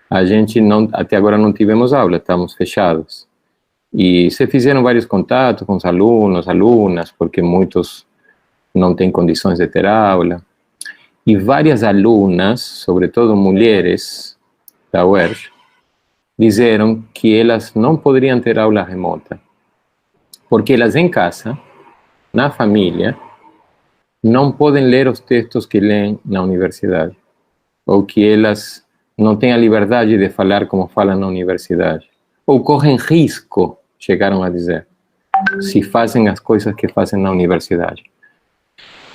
a gente até agora não tivemos aula, estamos fechados. E se fizeram vários contatos com os alunos, alunas, porque muitos não têm condições de ter aula. E várias alunas, sobretudo mulheres da UERJ, disseram que elas não poderiam ter aula remota, porque elas em casa, na família, não podem ler os textos que leem na universidade, ou que elas não têm a liberdade de falar como falam na universidade, ou correm risco, chegaram a dizer, se fazem as coisas que fazem na universidade.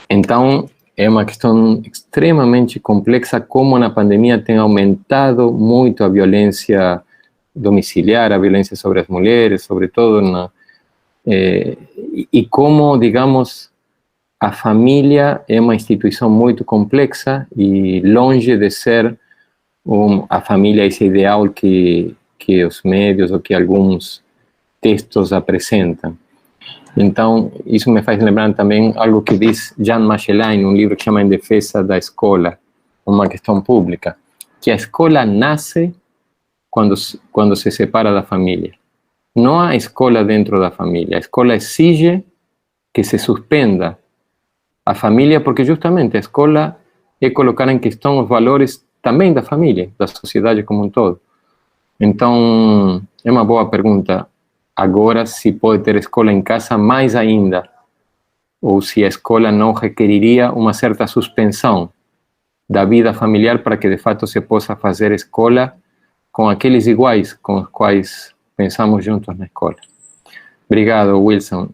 Então, é uma questão extremamente complexa, como na pandemia tem aumentado muito a violência domiciliar, a violência sobre as mulheres, sobretudo, e como, digamos, a família é uma instituição muito complexa e longe de ser a família, esse ideal que os médios ou que alguns textos apresentam. Então, isso me faz lembrar também algo que diz Jean Machelin, um livro que chama Em Defesa da Escola, uma questão pública, que a escola nasce quando se separa da família. Não há escola dentro da família. A escola exige que se suspenda a família, porque justamente a escola é colocar em questão os valores também da família, da sociedade como um todo. Então, é uma boa pergunta. Agora, se pode ter escola em casa, mais ainda. Ou se a escola não requeriria uma certa suspensão da vida familiar para que, de fato, se possa fazer escola com aqueles iguais com os quais pensamos juntos na escola. Obrigado, Wilson.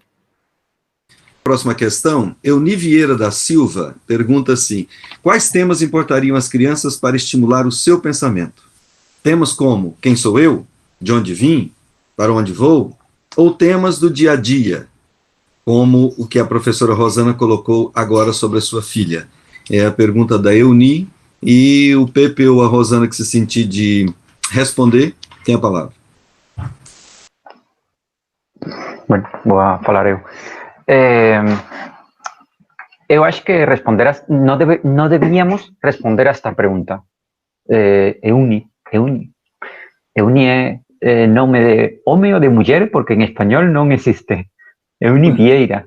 Próxima questão, Euni Vieira da Silva pergunta assim: quais temas importariam às crianças para estimular o seu pensamento? Temas como quem sou eu? De onde vim? Para onde vou? Ou temas do dia a dia, como o que a professora Rosana colocou agora sobre a sua filha? É a pergunta da Euni, e o Pepe ou a Rosana que se sentir de responder, tem a palavra. Bueno, vou falar eu. Eu acho que não deveríamos responder a esta pergunta. Euni é nome de homem ou de mulher, porque em espanhol não existe. Euni Vieira.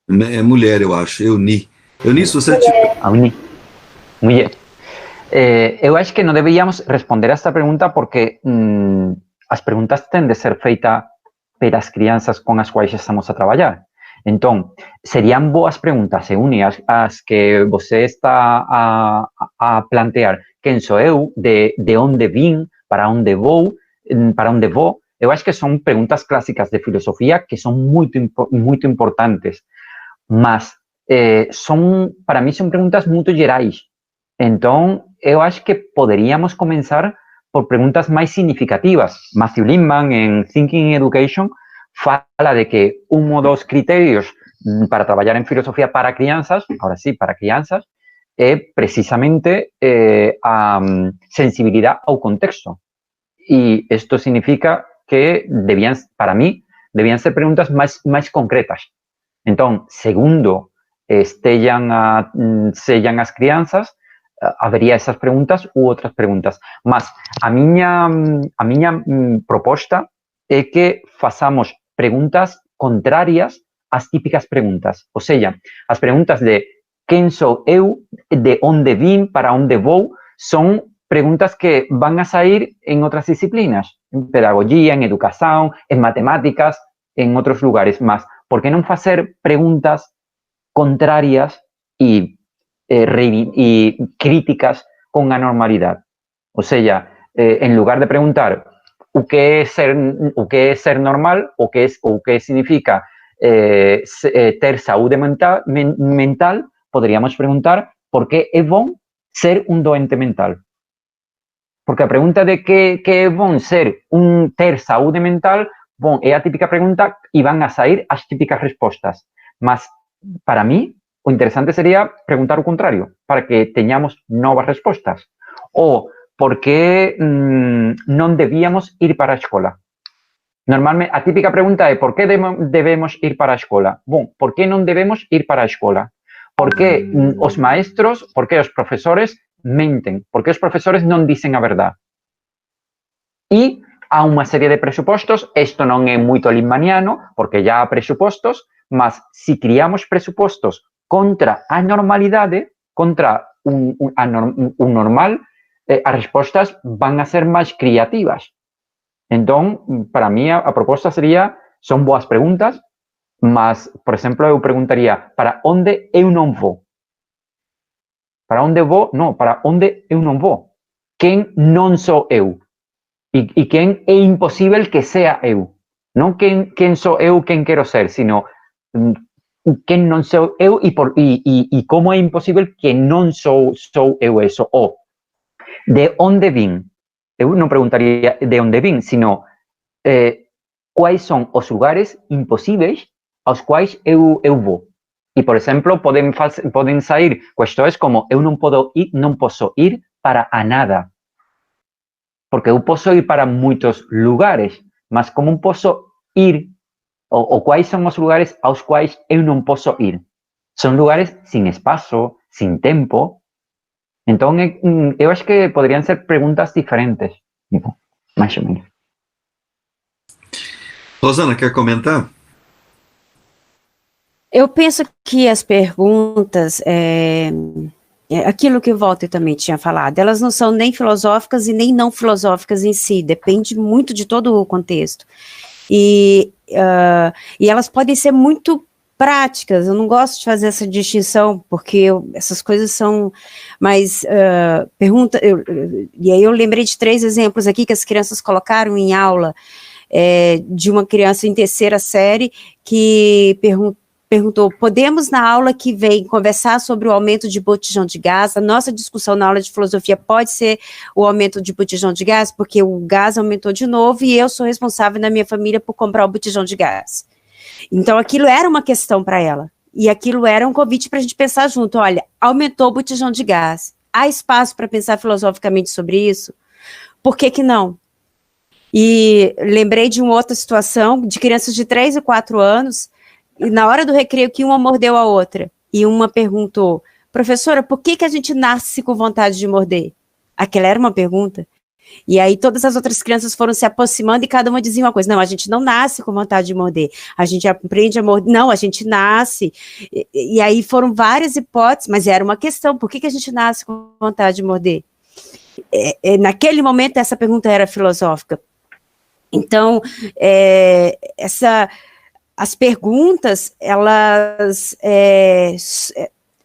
É mulher, eu acho, Euni. Euni, se você... Euni. Mulher. Eu acho que não deveríamos responder a esta pergunta porque as perguntas têm de ser feitas pelas crianças com as quais estamos a trabalhar. Então, seriam boas perguntas, Euni, as que você está a plantear. Quem sou eu? De onde vim? Para onde vou? Eu acho que são perguntas clássicas de filosofia que são muito importantes, mas para mim são perguntas muito gerais. Então, eu acho que poderíamos começar por perguntas mais significativas. Matthew Lindman, em Thinking Education, fala de que dos critérios para trabalhar em filosofia para crianças, agora sim, para crianças, é precisamente a sensibilidade ao contexto. Y esto significa que para mí, debían ser preguntas más concretas. Entonces, segundo sean as crianças, habería esas preguntas u otras preguntas. Mas a miña proposta é que façamos preguntas contrarias às típicas preguntas. O sea, as preguntas de quem sou eu, de onde vim, para onde vou, son preguntas que van a sair en otras disciplinas, en pedagogía, en educación, en matemáticas, en otros lugares más. ¿Por qué no hacer preguntas contrarias y críticas con la normalidad? O sea, en lugar de preguntar ¿qué es ser normal o qué significa ter saúde mental, podríamos preguntar ¿por qué é bom ser un doente mental? Porque a pregunta de que é bom ter saúde mental, bom, é a típica pergunta e van a sair as típicas respostas. Mas, para mí, o interesante sería preguntar o contrario, para que teñamos novas respostas. Ou, por que non debíamos ir para a escola? Normalmente, a típica pregunta é por que debemos ir para a escola? Bom, por que non debemos ir para a escola? Por que os maestros, por que os profesores menten? Por que os profesores non dicen a verdade? E há unha serie de presupostos, isto non é moito lindmaniano, porque já há presupostos, mas se criamos presupostos contra a normalidade, contra un normal, as respostas van a ser máis creativas. Entón, para mí, a proposta sería, son boas preguntas, mas, por exemplo, eu preguntaría, para onde eu non vou? Para onde vou? Non, para onde eu non vou? Quen non sou eu? E quen é imposible que sea eu? Non quen sou eu, quen quero ser, sino quen non sou eu e como é imposible que non sou eu eso. Ou, de onde vin? Eu non preguntaría de onde vin, sino quais son os lugares imposibles aos quais eu vou. E, por exemplo, poden sair cuestiones como eu non posso ir para a nada. porque eu posso ir para muitos lugares, mas como posso ir, ou quais são os lugares aos quais eu não posso ir? São lugares sem espaço, sem tempo. Então, eu acho que poderiam ser perguntas diferentes, mais ou menos. Rosana, quer comentar? Eu penso que as perguntas, aquilo que o Walter também tinha falado, elas não são nem filosóficas e nem não filosóficas em si, depende muito de todo o contexto. E elas podem ser muito práticas, eu não gosto de fazer essa distinção, porque essas coisas são mais e aí eu lembrei de 3 exemplos aqui que as crianças colocaram em aula, de uma criança em 3ª série que perguntou, podemos na aula que vem conversar sobre o aumento de botijão de gás? A nossa discussão na aula de filosofia pode ser o aumento de botijão de gás, porque o gás aumentou de novo e eu sou responsável na minha família por comprar o botijão de gás. Então aquilo era uma questão para ela, e aquilo era um convite para a gente pensar junto, olha, aumentou o botijão de gás, há espaço para pensar filosoficamente sobre isso? Por que não? E lembrei de uma outra situação, de crianças de 3 e 4 anos, e na hora do recreio que uma mordeu a outra, e uma perguntou, professora, por que a gente nasce com vontade de morder? Aquela era uma pergunta. E aí todas as outras crianças foram se aproximando e cada uma dizia uma coisa, não, a gente não nasce com vontade de morder, a gente aprende a morder, não, a gente nasce, e aí foram várias hipóteses, mas era uma questão, por que a gente nasce com vontade de morder? Naquele momento essa pergunta era filosófica. Então, as perguntas, elas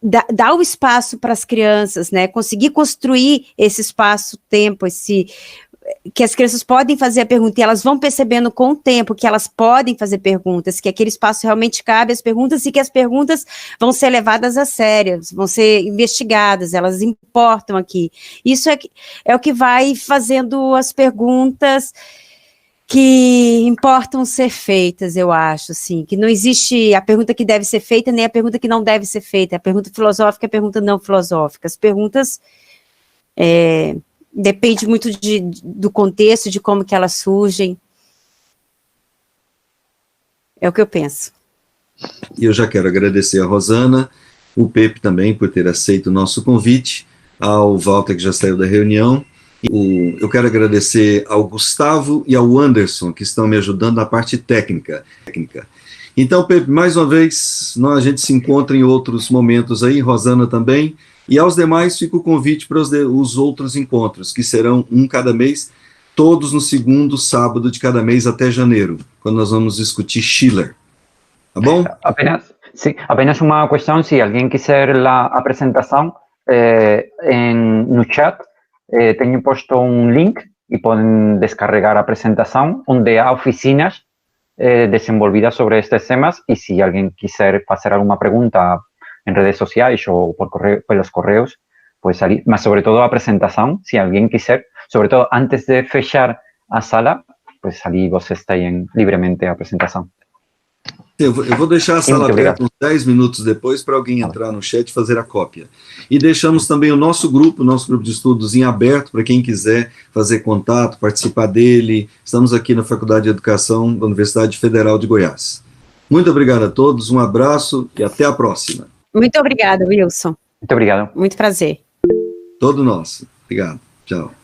dá o espaço para as crianças, né, conseguir construir esse espaço-tempo, que as crianças podem fazer a pergunta, e elas vão percebendo com o tempo que elas podem fazer perguntas, que aquele espaço realmente cabe às perguntas, e que as perguntas vão ser levadas a sério, vão ser investigadas, elas importam aqui. Isso é o que vai fazendo as perguntas que importam ser feitas, eu acho, assim, que não existe a pergunta que deve ser feita, nem a pergunta que não deve ser feita, a pergunta filosófica e a pergunta não filosófica. As perguntas depende muito do contexto, de como que elas surgem. É o que eu penso. E eu já quero agradecer a Rosana, o Pepe também por ter aceito o nosso convite, ao Walter que já saiu da reunião. Eu quero agradecer ao Gustavo e ao Anderson, que estão me ajudando na parte técnica. Então, Pepe, mais uma vez, a gente se encontra em outros momentos aí, Rosana também, e aos demais fica o convite para os outros encontros, que serão um cada mês, todos no 2º sábado de cada mês até janeiro, quando nós vamos discutir Schiller. Tá bom? Apenas uma questão, se alguém quiser a apresentação, no chat, tenho posto um link e podem descarregar a apresentação, onde há oficinas desenvolvidas sobre estes temas, e se alguém quiser fazer alguma pergunta em redes sociais ou pelos correios, pues ali, mas sobre todo a apresentação, se alguém quiser, sobre todo antes de fechar a sala, pues ali vocês têm livremente a apresentação. Eu vou deixar a sala aberta uns 10 minutos depois para alguém entrar no chat e fazer a cópia. E deixamos também o nosso grupo de estudos em aberto para quem quiser fazer contato, participar dele. Estamos aqui na Faculdade de Educação da Universidade Federal de Goiás. Muito obrigado a todos, um abraço e até a próxima. Muito obrigada, Wilson. Muito obrigado. Muito prazer. Todo nosso. Obrigado. Tchau.